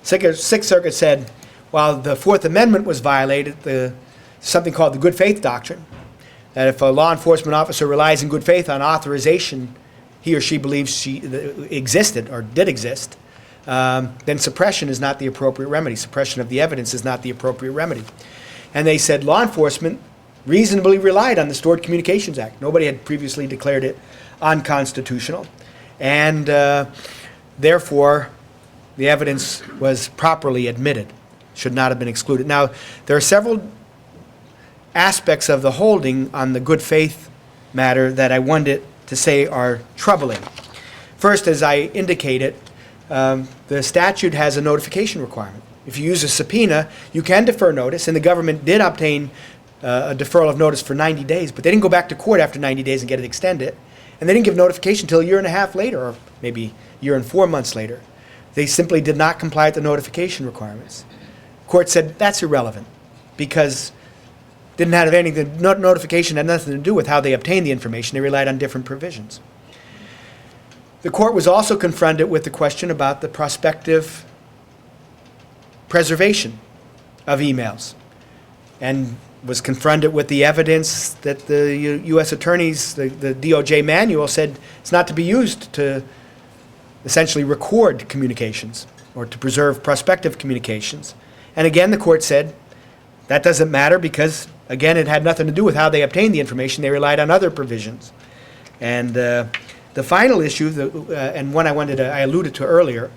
Sixth Circuit said, while the Fourth Amendment was violated, something called the good faith doctrine, that if a law enforcement officer relies in good faith on authorization he or she believes she existed or did exist, then suppression is not the appropriate remedy. Suppression of the evidence is not the appropriate remedy. And they said law enforcement reasonably relied on the Stored Communications Act. Nobody had previously declared it unconstitutional. And therefore, the evidence was properly admitted, should not have been excluded. Now, there are several aspects of the holding on the good faith matter that I wanted to say are troubling. First, as I indicated, the statute has a notification requirement. If you use a subpoena, you can defer notice, and the government did obtain a deferral of notice for 90 days, but they didn't go back to court after 90 days and get it extended. And they didn't give notification until a year and a half later, or maybe a year and 4 months later. They simply did not comply with the notification requirements. Court said that's irrelevant because didn't have anything. Notification had nothing to do with how they obtained the information. They relied on different provisions. The court was also confronted with the question about the prospective preservation of emails, and was confronted with the evidence that the U.S. attorneys, the DOJ manual said it's not to be used to essentially record communications or to preserve prospective communications. And again, the court said that doesn't matter because, again, it had nothing to do with how they obtained the information. They relied on other provisions. And the final issue, and one I alluded to earlier,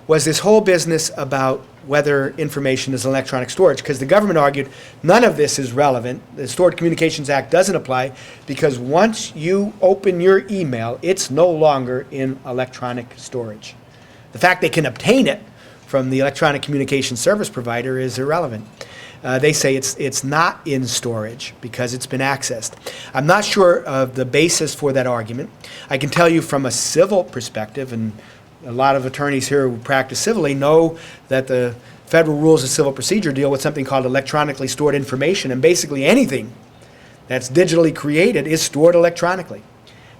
was this whole business about whether information is electronic storage, because the government argued none of this is relevant. The Stored Communications Act doesn't apply because once you open your email, it's no longer in electronic storage. The fact they can obtain it from the electronic communication service provider is irrelevant. They say it's not in storage because it's been accessed. I'm not sure of the basis for that argument. I can tell you from a civil perspective, and a lot of attorneys here who practice civilly know that the federal rules of civil procedure deal with something called electronically stored information, and basically anything that's digitally created is stored electronically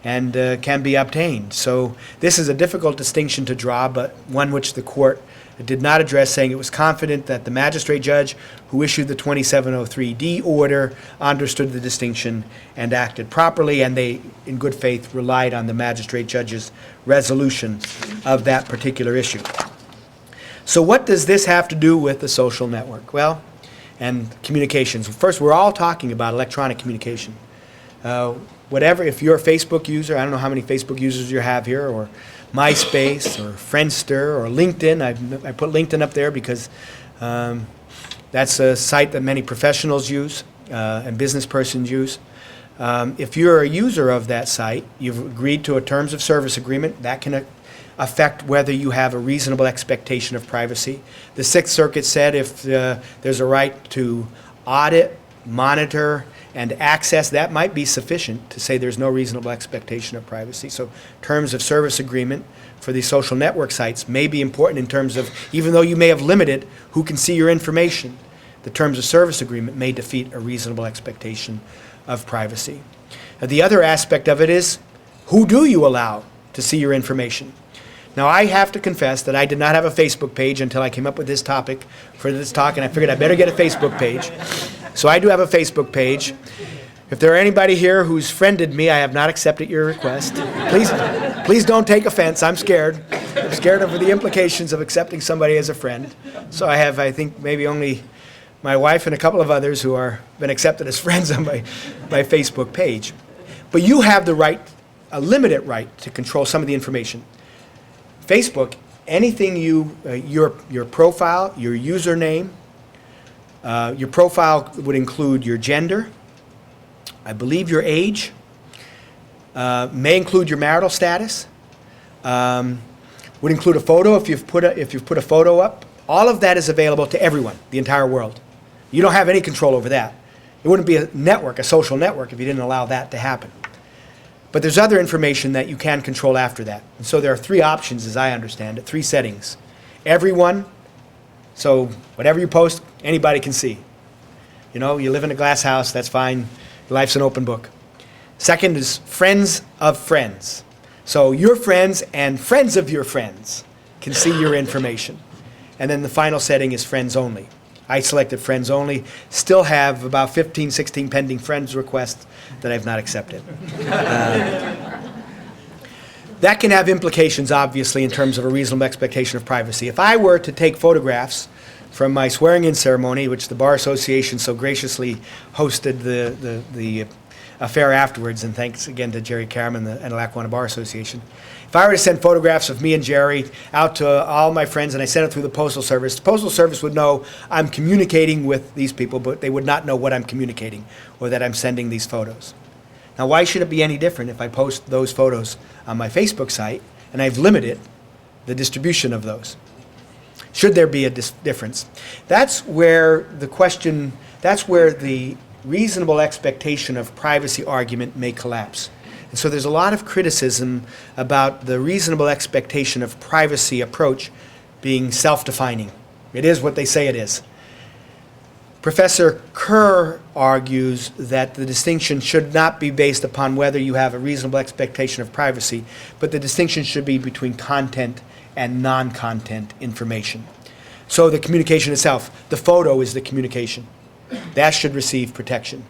and can be obtained. So this is a difficult distinction to draw, but one which the court did not address, saying it was confident that the magistrate judge who issued the 2703D order understood the distinction and acted properly, and they, in good faith, relied on the magistrate judge's resolution of that particular issue. So what does this have to do with the social network? Well, and communications. First, we're all talking about electronic communication. If you're a Facebook user, I don't know how many Facebook users you have here, or MySpace or Friendster or LinkedIn. I put LinkedIn up there because that's a site that many professionals use and business persons use. If you're a user of that site, you've agreed to a terms of service agreement. That can affect whether you have a reasonable expectation of privacy. The Sixth Circuit said if there's a right to audit, monitor, and access, that might be sufficient to say there's no reasonable expectation of privacy. So terms of service agreement for these social network sites may be important in terms of, even though you may have limited who can see your information, the terms of service agreement may defeat a reasonable expectation of privacy. The other aspect of it is, who do you allow to see your information? Now, I have to confess that I did not have a Facebook page until I came up with this topic for this talk, and I figured I better get a Facebook page. So I do have a Facebook page. If there are anybody here who's friended me, I have not accepted your request. Please don't take offense. I'm scared. I'm scared of the implications of accepting somebody as a friend. So I have, I think, maybe only my wife and a couple of others who are been accepted as friends on my Facebook page. But you have the right, a limited right, to control some of the information. Facebook, anything your profile, your username, your profile would include your gender, I believe your age, may include your marital status, would include a photo if you've put a photo up. All of that is available to everyone, the entire world. You don't have any control over that. It wouldn't be a network, a social network, if you didn't allow that to happen. But there's other information that you can control after that. And so there are three options, as I understand it, three settings. Everyone, so whatever you post, anybody can see. You know, you live in a glass house, that's fine. Life's an open book. Second is friends of friends. So your friends and friends of your friends can see your information. And then the final setting is friends only. I selected friends only. Still have about 15, 16 pending friends requests that I've not accepted. That can have implications, obviously, in terms of a reasonable expectation of privacy. If I were to take photographs from my swearing-in ceremony, which the Bar Association so graciously hosted the affair afterwards, and thanks again to Jerry Cameron and the Lackawanna Bar Association. If I were to send photographs of me and Jerry out to all my friends and I sent it through the Postal Service would know I'm communicating with these people, but they would not know what I'm communicating or that I'm sending these photos. Now, why should it be any different if I post those photos on my Facebook site and I've limited the distribution of those? Should there be a difference? That's where the reasonable expectation of privacy argument may collapse. And so there's a lot of criticism about the reasonable expectation of privacy approach being self-defining. It is what they say it is. Professor Kerr argues that the distinction should not be based upon whether you have a reasonable expectation of privacy, but the distinction should be between content and non-content information. So the communication itself, the photo is the communication. That should receive protection.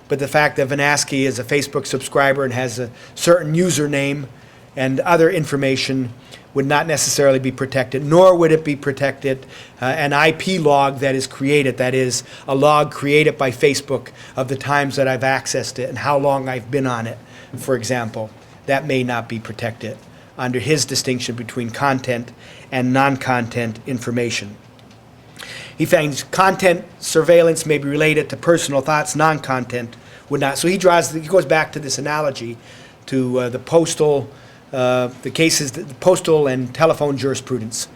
But the fact that Vanaski is a Facebook subscriber and has a certain username and other information would not necessarily be protected, nor would it be protected an IP log that is created, that is, a log created by Facebook of the times that I've accessed it and how long I've been on it, for example. That may not be protected under his distinction between content and non-content information. He finds content surveillance may be related to personal thoughts, non-content would not. So he goes back to this analogy to the postal and telephone jurisprudence.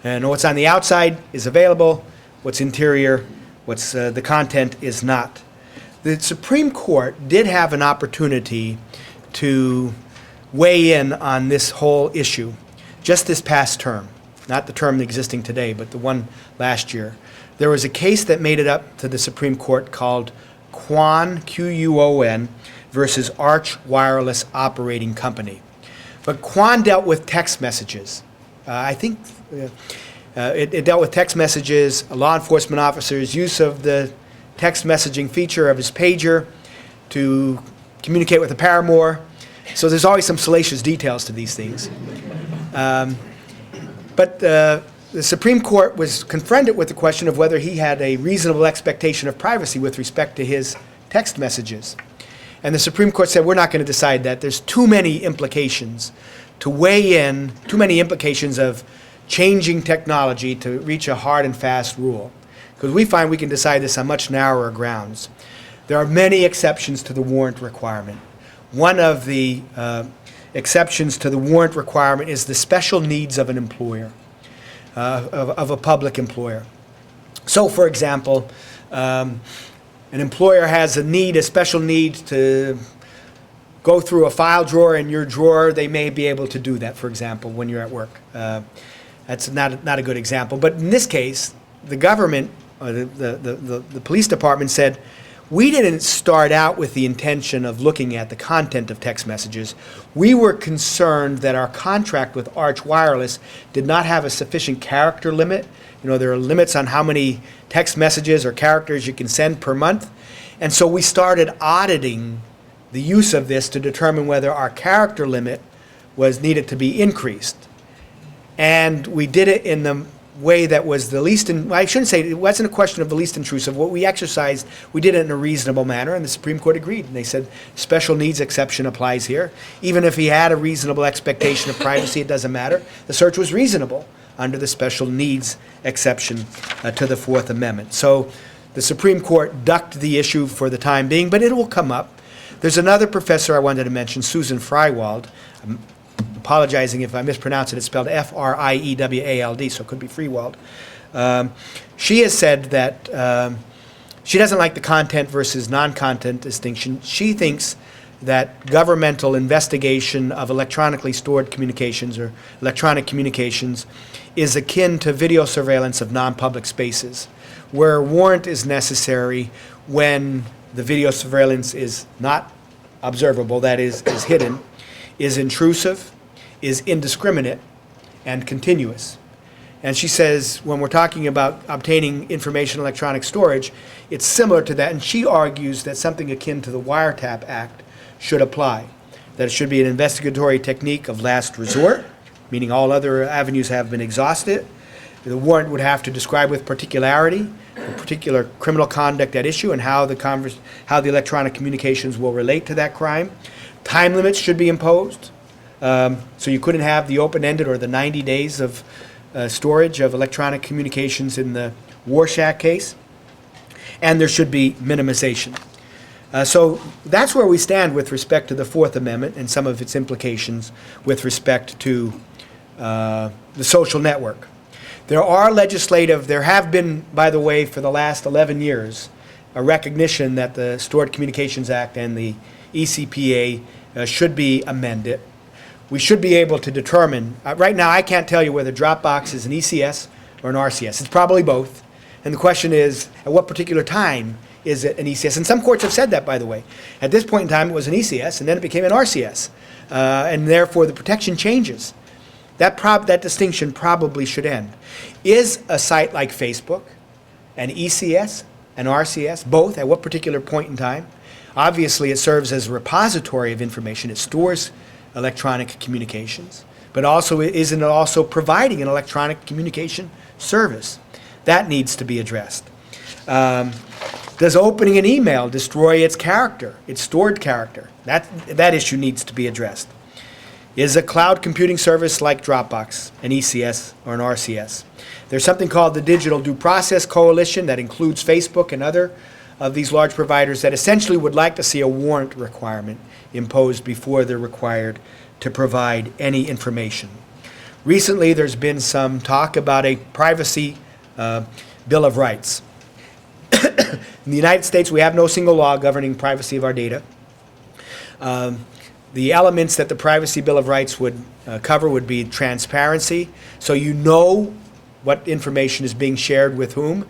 And what's on the outside is available, what's interior, what's the content is not. The Supreme Court did have an opportunity to weigh in on this whole issue just this past term. Not the term existing today, but the one last year. There was a case that made it up to the Supreme Court called Quan, Q-U-O-N, versus Arch Wireless Operating Company. But Quan dealt with text messages. It dealt with text messages, a law enforcement officer's use of the text messaging feature of his pager to communicate with a paramour. So there's always some salacious details to these things. But the Supreme Court was confronted with the question of whether he had a reasonable expectation of privacy with respect to his text messages. And the Supreme Court said, we're not going to decide that. There's too many implications to weigh in, too many implications of changing technology to reach a hard and fast rule. Because we find we can decide this on much narrower grounds. There are many exceptions to the warrant requirement. One of the exceptions to the warrant requirement is the special needs of an employer, of a public employer. So, for example, an employer has a special need to go through a file drawer in your drawer. They may be able to do that, for example, when you're at work. That's not a good example. But in this case, the government, or the police department said, we didn't start out with the intention of looking at the content of text messages. We were concerned that our contract with Arch Wireless did not have a sufficient character limit. You know, there are limits on how many text messages or characters you can send per month. And so we started auditing the use of this to determine whether our character limit was needed to be increased. And we did it in the way that was the least, I shouldn't say, it wasn't a question of the least intrusive. What we exercised, we did it in a reasonable manner, and the Supreme Court agreed. And they said, special needs exception applies here. Even if he had a reasonable expectation of privacy, it doesn't matter. The search was reasonable under the special needs exception to the Fourth Amendment. So the Supreme Court ducked the issue for the time being, but it will come up. There's another professor I wanted to mention, Susan Freiwald. I'm apologizing if I mispronounce it. It's spelled F-R-I-E-W-A-L-D, so it could be Freewald. She has said that she doesn't like the content versus non-content distinction. She thinks that governmental investigation of electronically stored communications or electronic communications is akin to video surveillance of non-public spaces, where a warrant is necessary when the video surveillance is not observable, that is hidden, is intrusive, is indiscriminate, and continuous. And she says when we're talking about obtaining information electronic storage, it's similar to that, and she argues that something akin to the Wiretap Act should apply, that it should be an investigatory technique of last resort, meaning all other avenues have been exhausted. The warrant would have to describe with particularity the particular criminal conduct at issue and how the electronic communications will relate to that crime. Time limits should be imposed, so you couldn't have the open-ended or the 90 days of storage of electronic communications in the Warshak case, and there should be minimization. So that's where we stand with respect to the Fourth Amendment and some of its implications with respect to the social network. There have been, by the way, for the last 11 years, a recognition that the Stored Communications Act and the ECPA should be amended. We should be able to determine, right now I can't tell you whether Dropbox is an ECS or an RCS. It's probably both. And the question is, at what particular time is it an ECS? And some courts have said that, by the way. At this point in time, it was an ECS, and then it became an RCS. And therefore, the protection changes. That distinction probably should end. Is a site like Facebook an ECS, an RCS, both, at what particular point in time? Obviously, it serves as a repository of information. It stores electronic communications. But also, isn't it also providing an electronic communication service? That needs to be addressed. Does opening an email destroy its character, its stored character? That issue needs to be addressed. Is a cloud computing service like Dropbox an ECS or an RCS? There's something called the Digital Due Process Coalition that includes Facebook and other of these large providers that essentially would like to see a warrant requirement imposed before they're required to provide any information. Recently, there's been some talk about a privacy Bill of Rights. In the United States, we have no single law governing privacy of our data. The elements that the Privacy Bill of Rights would cover would be transparency, so you know what information is being shared with whom.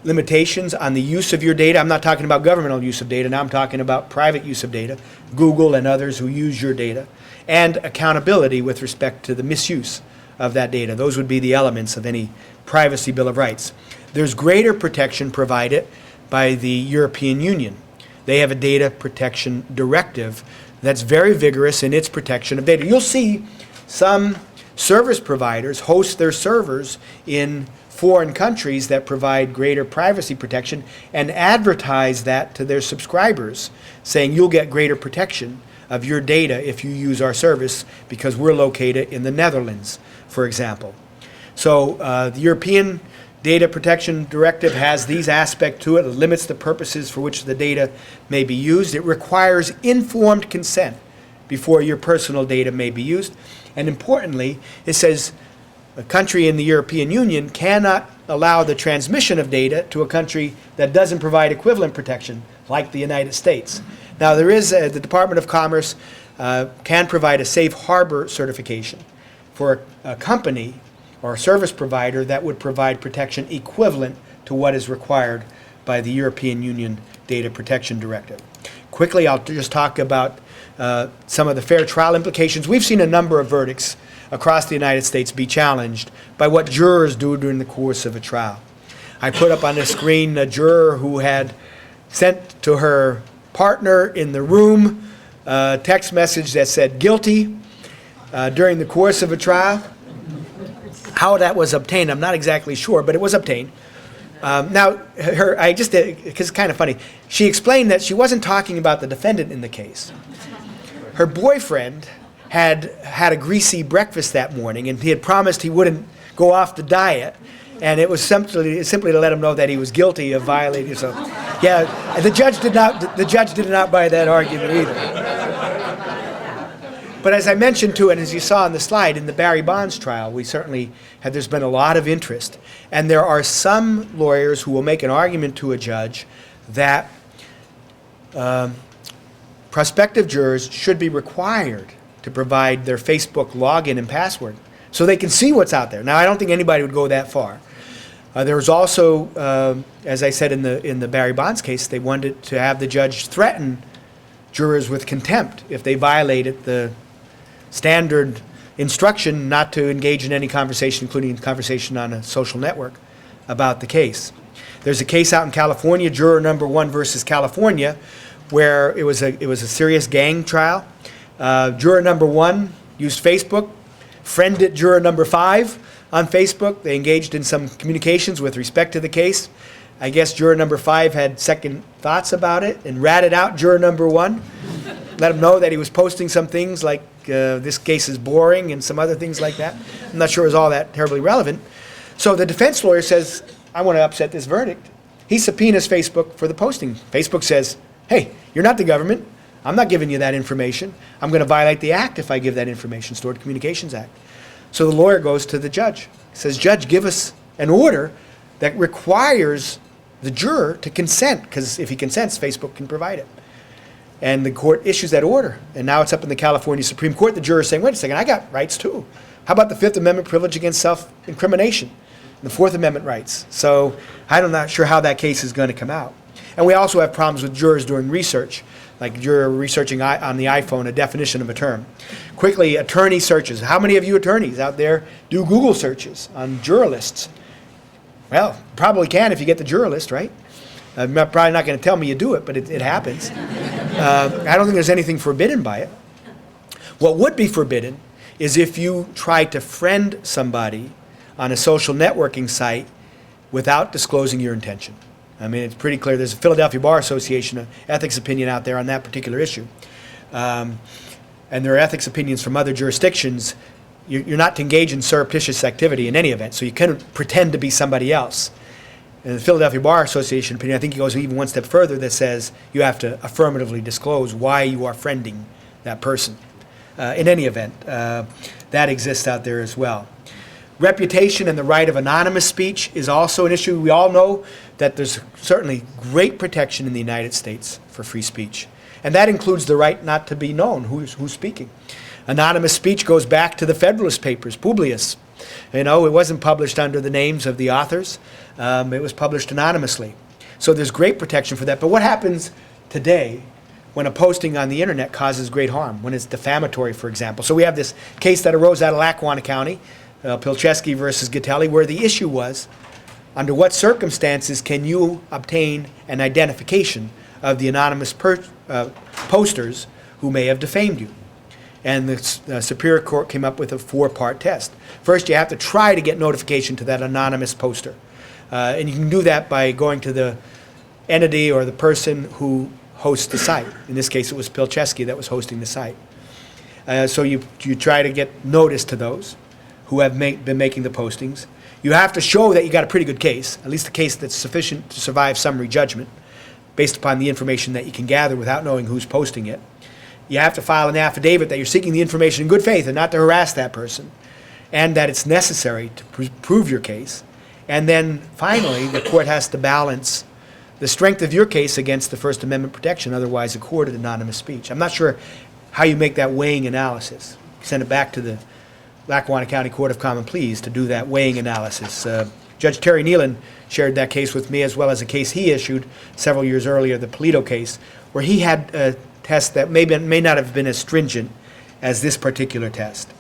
Limitations on the use of your data. I'm not talking about governmental use of data. Now I'm talking about private use of data, Google and others who use your data. And accountability with respect to the misuse of that data. Those would be the elements of any Privacy Bill of Rights. There's greater protection provided by the European Union. They have a data protection directive that's very vigorous in its protection of data. You'll see some service providers host their servers in foreign countries that provide greater privacy protection and advertise that to their subscribers, saying you'll get greater protection of your data if you use our service because we're located in the Netherlands, for example. So the European Data Protection Directive has these aspects to it. It limits the purposes for which the data may be used. It requires informed consent before your personal data may be used. And importantly, it says a country in the European Union cannot allow the transmission of data to a country that doesn't provide equivalent protection, like the United States. Now, there is the Department of Commerce can provide a safe harbor certification for a company or a service provider that would provide protection equivalent to what is required by the European Union Data Protection Directive. Quickly, I'll just talk about some of the fair trial implications. We've seen a number of verdicts across the United States be challenged by what jurors do during the course of a trial. I put up on the screen a juror who had sent to her partner in the room a text message that said guilty during the course of a trial. How that was obtained, I'm not exactly sure, but it was obtained. Now, because it's kind of funny, she explained that she wasn't talking about the defendant in the case. Her boyfriend had had a greasy breakfast that morning, and he had promised he wouldn't go off the diet, and it was simply to let him know that he was guilty of violating. So, yeah, the judge did not buy that argument either. But as I mentioned too, and as you saw on the slide, in the Barry Bonds trial, there's been a lot of interest. And there are some lawyers who will make an argument to a judge that prospective jurors should be required to provide their Facebook login and password so they can see what's out there. Now, I don't think anybody would go that far. There was also, as I said in the Barry Bonds case, they wanted to have the judge threaten jurors with contempt if they violated the standard instruction not to engage in any conversation, including conversation on a social network, about the case. There's a case out in California, Juror Number 1 versus California, where it was a serious gang trial. Juror Number 1 used Facebook, friended Juror Number 5 on Facebook. They engaged in some communications with respect to the case. I guess Juror Number 5 had second thoughts about it and ratted out Juror Number 1, let him know that he was posting some things like this case is boring and some other things like that. I'm not sure it was all that terribly relevant. So the defense lawyer says, I want to upset this verdict. He subpoenas Facebook for the posting. Facebook says, hey, you're not the government. I'm not giving you that information. I'm going to violate the act if I give that information, Stored Communications Act. So the lawyer goes to the judge. He says, Judge, give us an order that requires the juror to consent, because if he consents, Facebook can provide it. And the court issues that order. And now it's up in the California Supreme Court. The juror is saying, wait a second, I got rights too. How about the Fifth Amendment privilege against self-incrimination? The Fourth Amendment rights. So I'm not sure how that case is going to come out. And we also have problems with jurors doing research, like juror researching on the iPhone a definition of a term. Quickly, attorney searches. How many of you attorneys out there do Google searches on juror lists? Well, probably can if you get the juror list, right? I'm probably not going to tell me you do it, but it happens. I don't think there's anything forbidden by it. What would be forbidden is if you try to friend somebody on a social networking site without disclosing your intention. I mean, it's pretty clear. There's a Philadelphia Bar Association ethics opinion out there on that particular issue. And there are ethics opinions from other jurisdictions. You're not to engage in surreptitious activity in any event, so you couldn't pretend to be somebody else. In the Philadelphia Bar Association opinion, I think it goes even one step further that says you have to affirmatively disclose why you are friending that person. In any event, that exists out there as well. Reputation and the right of anonymous speech is also an issue. We all know that there's certainly great protection in the United States for free speech. And that includes the right not to be known who's speaking. Anonymous speech goes back to the Federalist Papers, Publius. You know, it wasn't published under the names of the authors. It was published anonymously. So there's great protection for that. But what happens today when a posting on the internet causes great harm, when it's defamatory, for example? So we have this case that arose out of Lackawanna County, Pilcheski versus Gatelli, where the issue was, under what circumstances can you obtain an identification of the anonymous posters who may have defamed you? And the Superior Court came up with a 4-part test. First, you have to try to get notification to that anonymous poster. And you can do that by going to the entity or the person who hosts the site. In this case, it was Pilcheski that was hosting the site. So you try to get notice to those who have been making the postings. You have to show that you got a pretty good case, at least a case that's sufficient to survive summary judgment, based upon the information that you can gather without knowing who's posting it. You have to file an affidavit that you're seeking the information in good faith and not to harass that person, and that it's necessary to prove your case. And then finally, the court has to balance the strength of your case against the First Amendment protection otherwise accorded anonymous speech. I'm not sure how you make that weighing analysis. Send it back to the Lackawanna County Court of Common Pleas to do that weighing analysis. Judge Terry Nealon shared that case with me, as well as a case he issued several years earlier, the Polito case, where he had a test that may not have been as stringent as this particular test.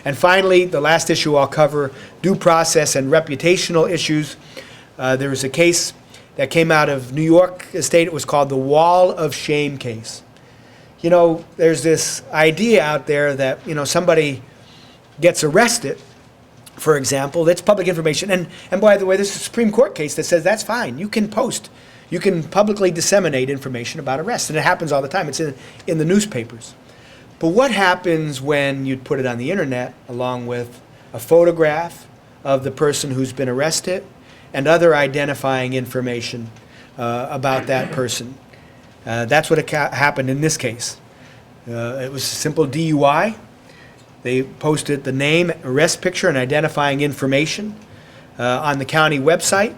And finally, the last issue I'll cover, due process and reputational issues. There was a case that came out of New York State. It was called the Wall of Shame case. You know, there's this idea out there that, somebody gets arrested, for example, that's public information. And by the way, there's a Supreme Court case that says that's fine. You can publicly disseminate information about arrests, and it happens all the time. It's in the newspapers. But what happens when you put it on the internet along with a photograph of the person who's been arrested and other identifying information about that person? That's what happened in this case. It was a simple DUI. They posted the name, arrest picture, and identifying information on the county website,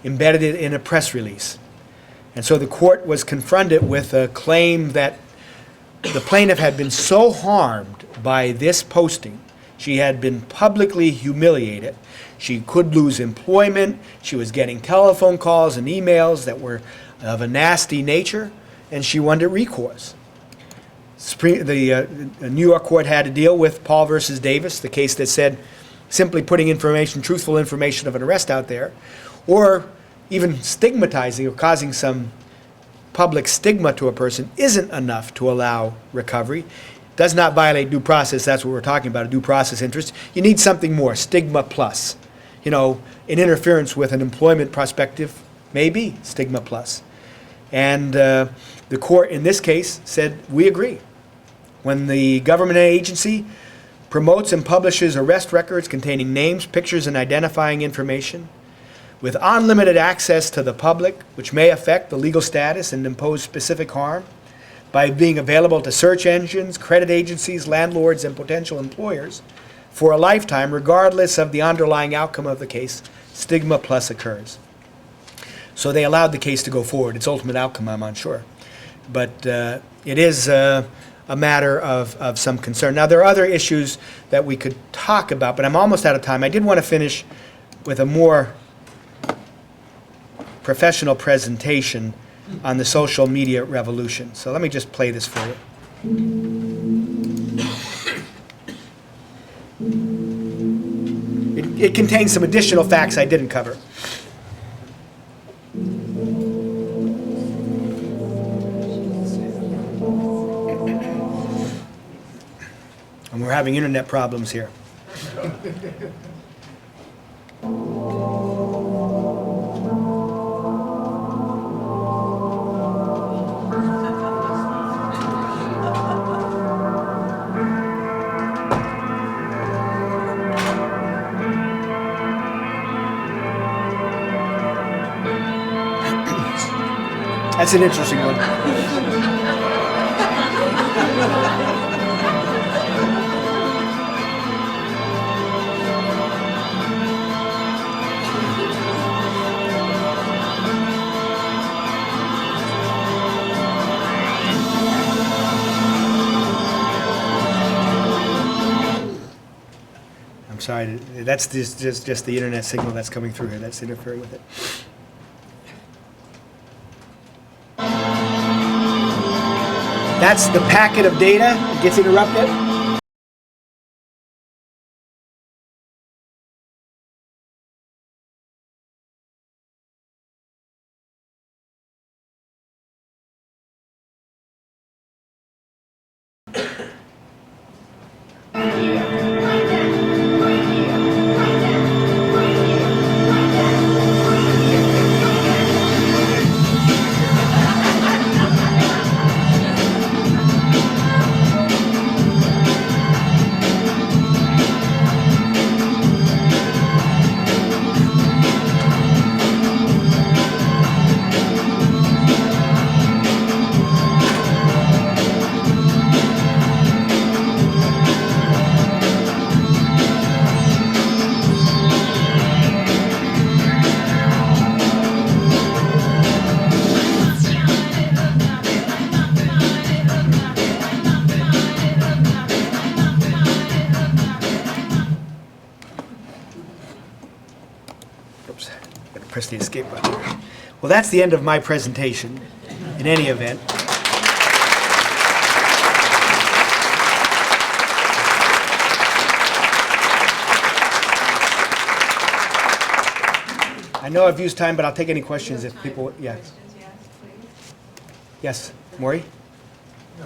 embedded it in a press release. And so the court was confronted with a claim that the plaintiff had been so harmed by this posting, she had been publicly humiliated, she could lose employment, she was getting telephone calls and emails that were of a nasty nature, and she wanted recourse. The New York court had to deal with Paul versus Davis, the case that said simply putting truthful information of an arrest out there, or even stigmatizing or causing some public stigma to a person isn't enough to allow recovery. Does not violate due process. That's what we're talking about, a due process interest. You need something more, stigma plus. An interference with an employment prospective may be stigma plus. And the court in this case said, we agree. When the government agency promotes and publishes arrest records containing names, pictures, and identifying information with unlimited access to the public, which may affect the legal status and impose specific harm by being available to search engines, credit agencies, landlords, and potential employers for a lifetime, regardless of the underlying outcome of the case, stigma plus occurs. So they allowed the case to go forward. Its ultimate outcome, I'm unsure. But it is a matter of some concern. Now, there are other issues that we could talk about, but I'm almost out of time. I did want to finish with a more professional presentation on the social media revolution. So let me just play this for you. It contains some additional facts I didn't cover. And we're having internet problems here. That's an interesting one. I'm sorry, that's just the internet signal that's coming through here. That's interfering with it. That's the packet of data that gets interrupted. press the escape button. Well, that's the end of my presentation, in any event. I know I've used time, but I'll take any questions if people, yeah. Yes, Maury? No,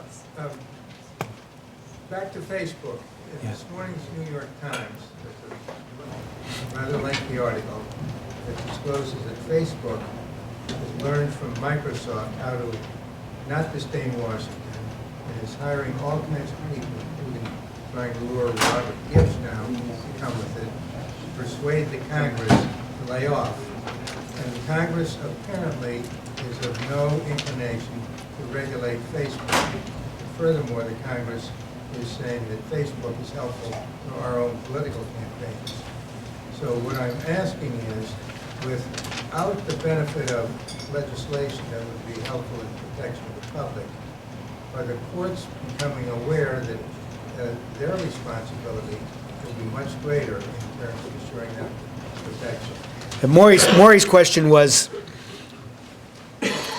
back to Facebook. In Yeah. this morning's New York Times, there's a rather lengthy article that discloses that Facebook has learned from Microsoft how to not disdain Washington and is hiring all kinds of people, including trying to lure Robert Gibbs now to come with it, to persuade the Congress to lay off. And the Congress apparently is of no inclination to regulate Facebook. Furthermore, the Congress is saying that Facebook is helpful to our own political campaigns. So what I'm asking is, without the benefit of legislation that would be helpful in protection of the public, are the courts becoming aware that their responsibility will be much greater in terms of ensuring that protection? And Maury's question was,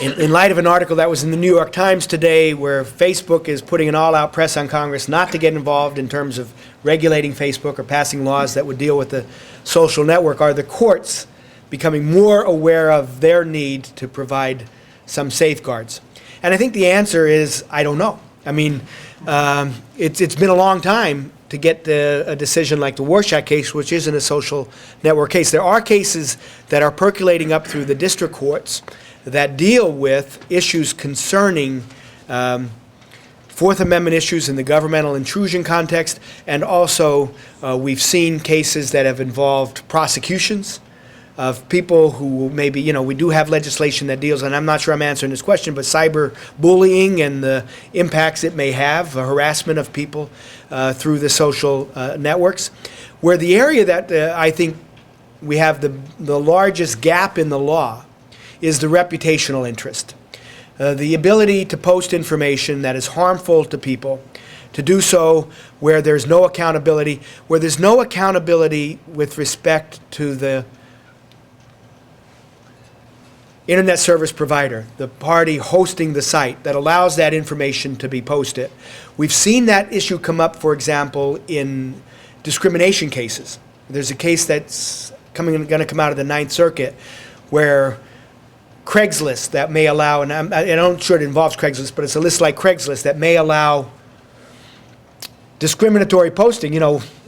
in light of an article that was in the New York Times today where Facebook is putting an all-out press on Congress not to get involved in terms of regulating Facebook or passing laws that would deal with the social network, are the courts becoming more aware of their need to provide some safeguards? And I think the answer is, I don't know. I mean, it's been a long time to get a decision like the Warrant case, which isn't a social network case. There are cases that are percolating up through the district courts that deal with issues concerning Fourth Amendment issues in the governmental intrusion context, and also we've seen cases that have involved prosecutions of people who maybe, we do have legislation that deals, and I'm not sure I'm answering this question, but cyber bullying and the impacts it may have, the harassment of people through the social networks. Where the area that I think we have the largest gap in the law is the reputational interest. The ability to post information that is harmful to people, to do so where there's no accountability, with respect to the internet service provider, the party hosting the site that allows that information to be posted. We've seen that issue come up, for example, in discrimination cases. There's a case that's going to come out of the Ninth Circuit where Craigslist that may allow, and I'm not sure it involves Craigslist, but it's a list like Craigslist that may allow discriminatory posting.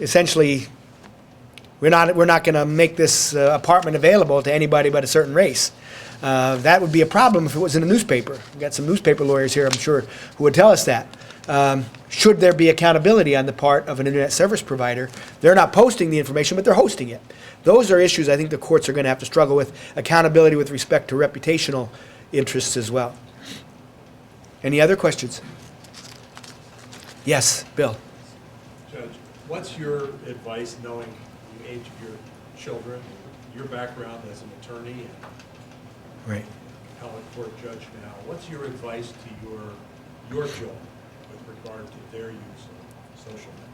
Essentially, we're not going to make this apartment available to anybody but a certain race. That would be a problem if it was in a newspaper. We've got some newspaper lawyers here, I'm sure, who would tell us that. Should there be accountability on the part of an internet service provider? They're not posting the information, but they're hosting it. Those are issues I think the courts are going to have to struggle with, accountability with respect to reputational interests as well. Any other questions? Yes, Bill. Judge, what's your advice, knowing the age of your children, your background as an attorney and Right. appellate court judge now, what's your advice to your children with regard to their use of social media?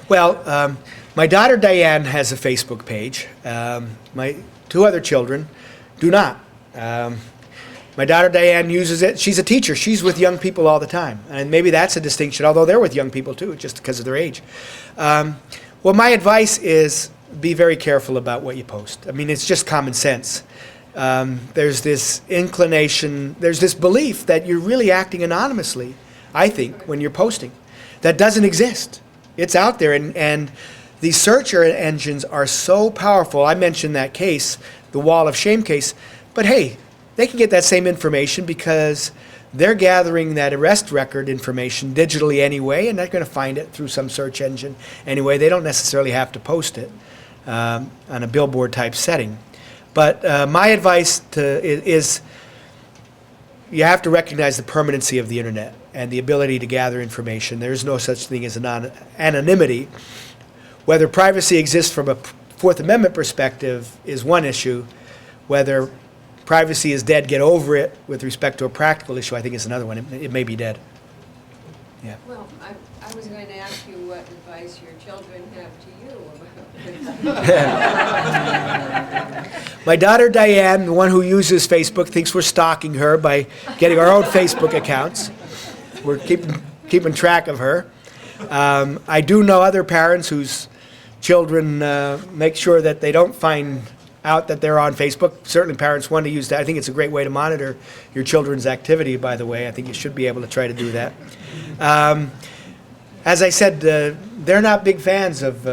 Well, my daughter Diane has a Facebook page. My two other children do not. My daughter Diane uses it. She's a teacher. She's with young people all the time. And maybe that's a distinction, although they're with young people too, just because of their age. Well, my advice is be very careful about what you post. I mean, it's just common sense. There's this inclination, there's this belief that you're really acting anonymously, I think, when you're posting. That doesn't exist. It's out there, and these search engines are so powerful. I mentioned that case, the Wall of Shame case, but hey, they can get that same information because they're gathering that arrest record information digitally anyway, and they're going to find it through some search engine anyway. They don't necessarily have to post it on a billboard type setting. But my advice is you have to recognize the permanency of the internet and the ability to gather information. There's no such thing as anonymity. Whether privacy exists from a Fourth Amendment perspective is one issue. Whether privacy is dead, get over it with respect to a practical issue, I think is another one. It may be dead. Yeah. Well, I was going to ask you what advice your children have to you about. My daughter Diane, the one who uses Facebook, thinks we're stalking her by getting our own Facebook accounts. We're keeping track of her. I do know other parents whose children make sure that they don't find out that they're on Facebook. Certainly parents want to use that. I think it's a great way to monitor your children's activity, by the way. I think you should be able to try to do that. As I said, they're not big fans of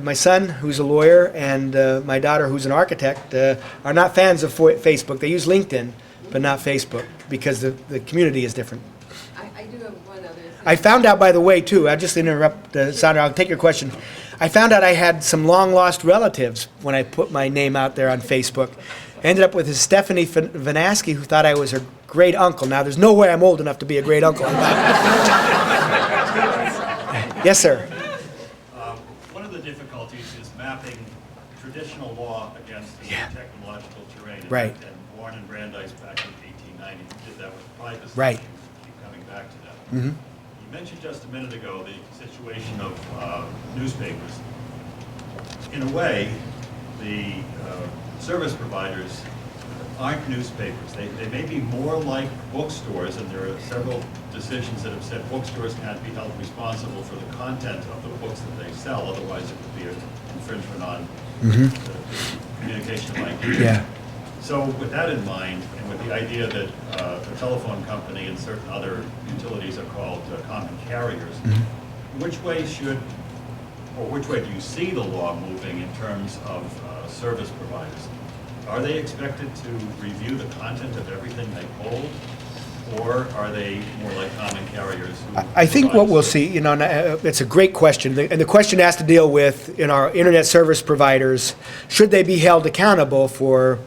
my son, who's a lawyer, and my daughter, who's an architect, are not fans of Facebook. They use LinkedIn, but not Facebook, because the community is different. I do have one other thing. I found out, by the way, too, I'll just interrupt, Sandra, I'll take your question. I found out I had some long-lost relatives when I put my name out there on Facebook. I ended up with a Stephanie Vanaski, who thought I was her great uncle. Now, there's no way I'm old enough to be a great uncle. Yes, sir. One of the difficulties is mapping traditional law against the new technological terrain. Right. And Warren and Brandeis back in 1890 did that with privacy. Right. Keep coming back to that. Mm-hmm. You mentioned just a minute ago the situation of newspapers. In a way, the service providers aren't newspapers. They may be more like bookstores, and there are several decisions that have said bookstores can't be held responsible for the content of the books that they sell, otherwise it would be an infringement on the communication of ideas. Yeah. So with that in mind, and with the idea that the telephone company and certain other utilities are called common carriers, which way do you see the law moving in terms of service providers? Are they expected to review the content of everything they hold, or are they more like common carriers who I think what provide we'll service? see, it's a great question, and the question has to deal with, in our internet service providers, should they be held accountable for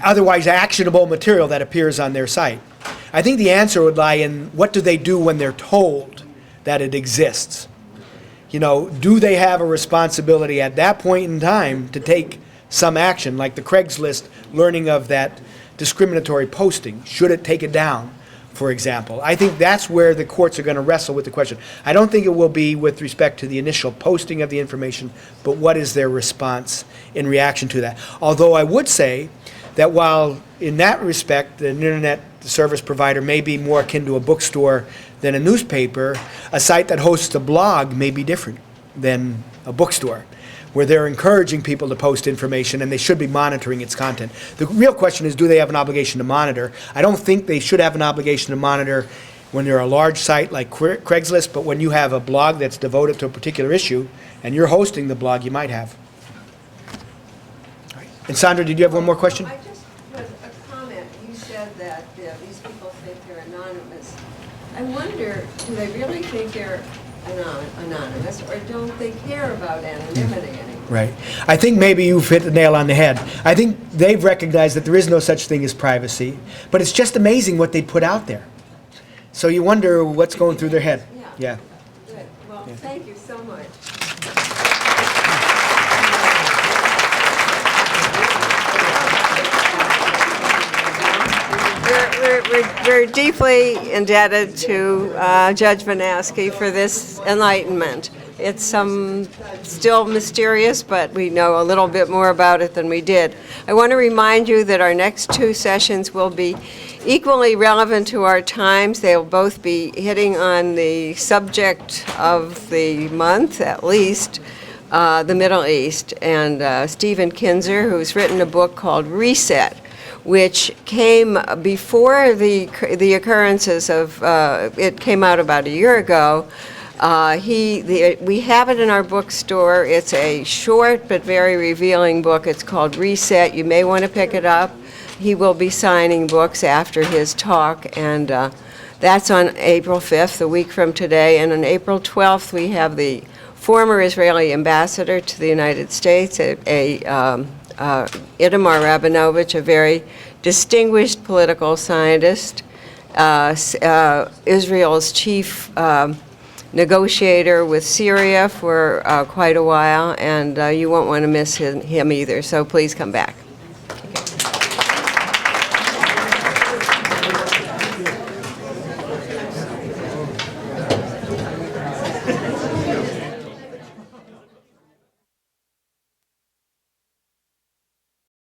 otherwise actionable material that appears on their site? I think the answer would lie in what do they do when they're told that it exists? Do they have a responsibility at that point in time to take some action, like the Craigslist learning of that discriminatory posting? Should it take it down, for example? I think that's where the courts are going to wrestle with the question. I don't think it will be with respect to the initial posting of the information, but what is their response in reaction to that? Although I would say that while in that respect the internet service provider may be more akin to a bookstore than a newspaper, a site that hosts a blog may be different than a bookstore, where they're encouraging people to post information and they should be monitoring its content. The real question is, do they have an obligation to monitor? I don't think they should have an obligation to monitor when they're a large site like Craigslist, but when you have a blog that's devoted to a particular issue and you're hosting the blog, you might have. All right. And Sandra, did you have one more question? I just was a comment. You said that these people think they're anonymous. I wonder, do they really think they're anonymous, or don't they care about anonymity anymore? Right. I think maybe you've hit the nail on the head. I think they've recognized that there is no such thing as privacy, but it's just amazing what they put out there. So you wonder what's going through their head. Yeah. Good. Well, thank you so much. We're deeply indebted to Judge Vanaski for this enlightenment. It's still mysterious, but we know a little bit more about it than we did. I want to remind you that our next two sessions will be equally relevant to our times. They'll both be hitting on the subject of the month, at least, the Middle East. And Stephen Kinzer, who's written a book called Reset, which came before the occurrences of, it came out about a year ago. We have it in our bookstore. It's a short but very revealing book. It's called Reset. You may want to pick it up. He will be signing books after his talk, and that's on April 5th, a week from today. And on April 12th, we have the former Israeli ambassador to the United States, Itamar Rabinovich, a very distinguished political scientist, Israel's chief negotiator with Syria for quite a while, and you won't want to miss him either, so please come back.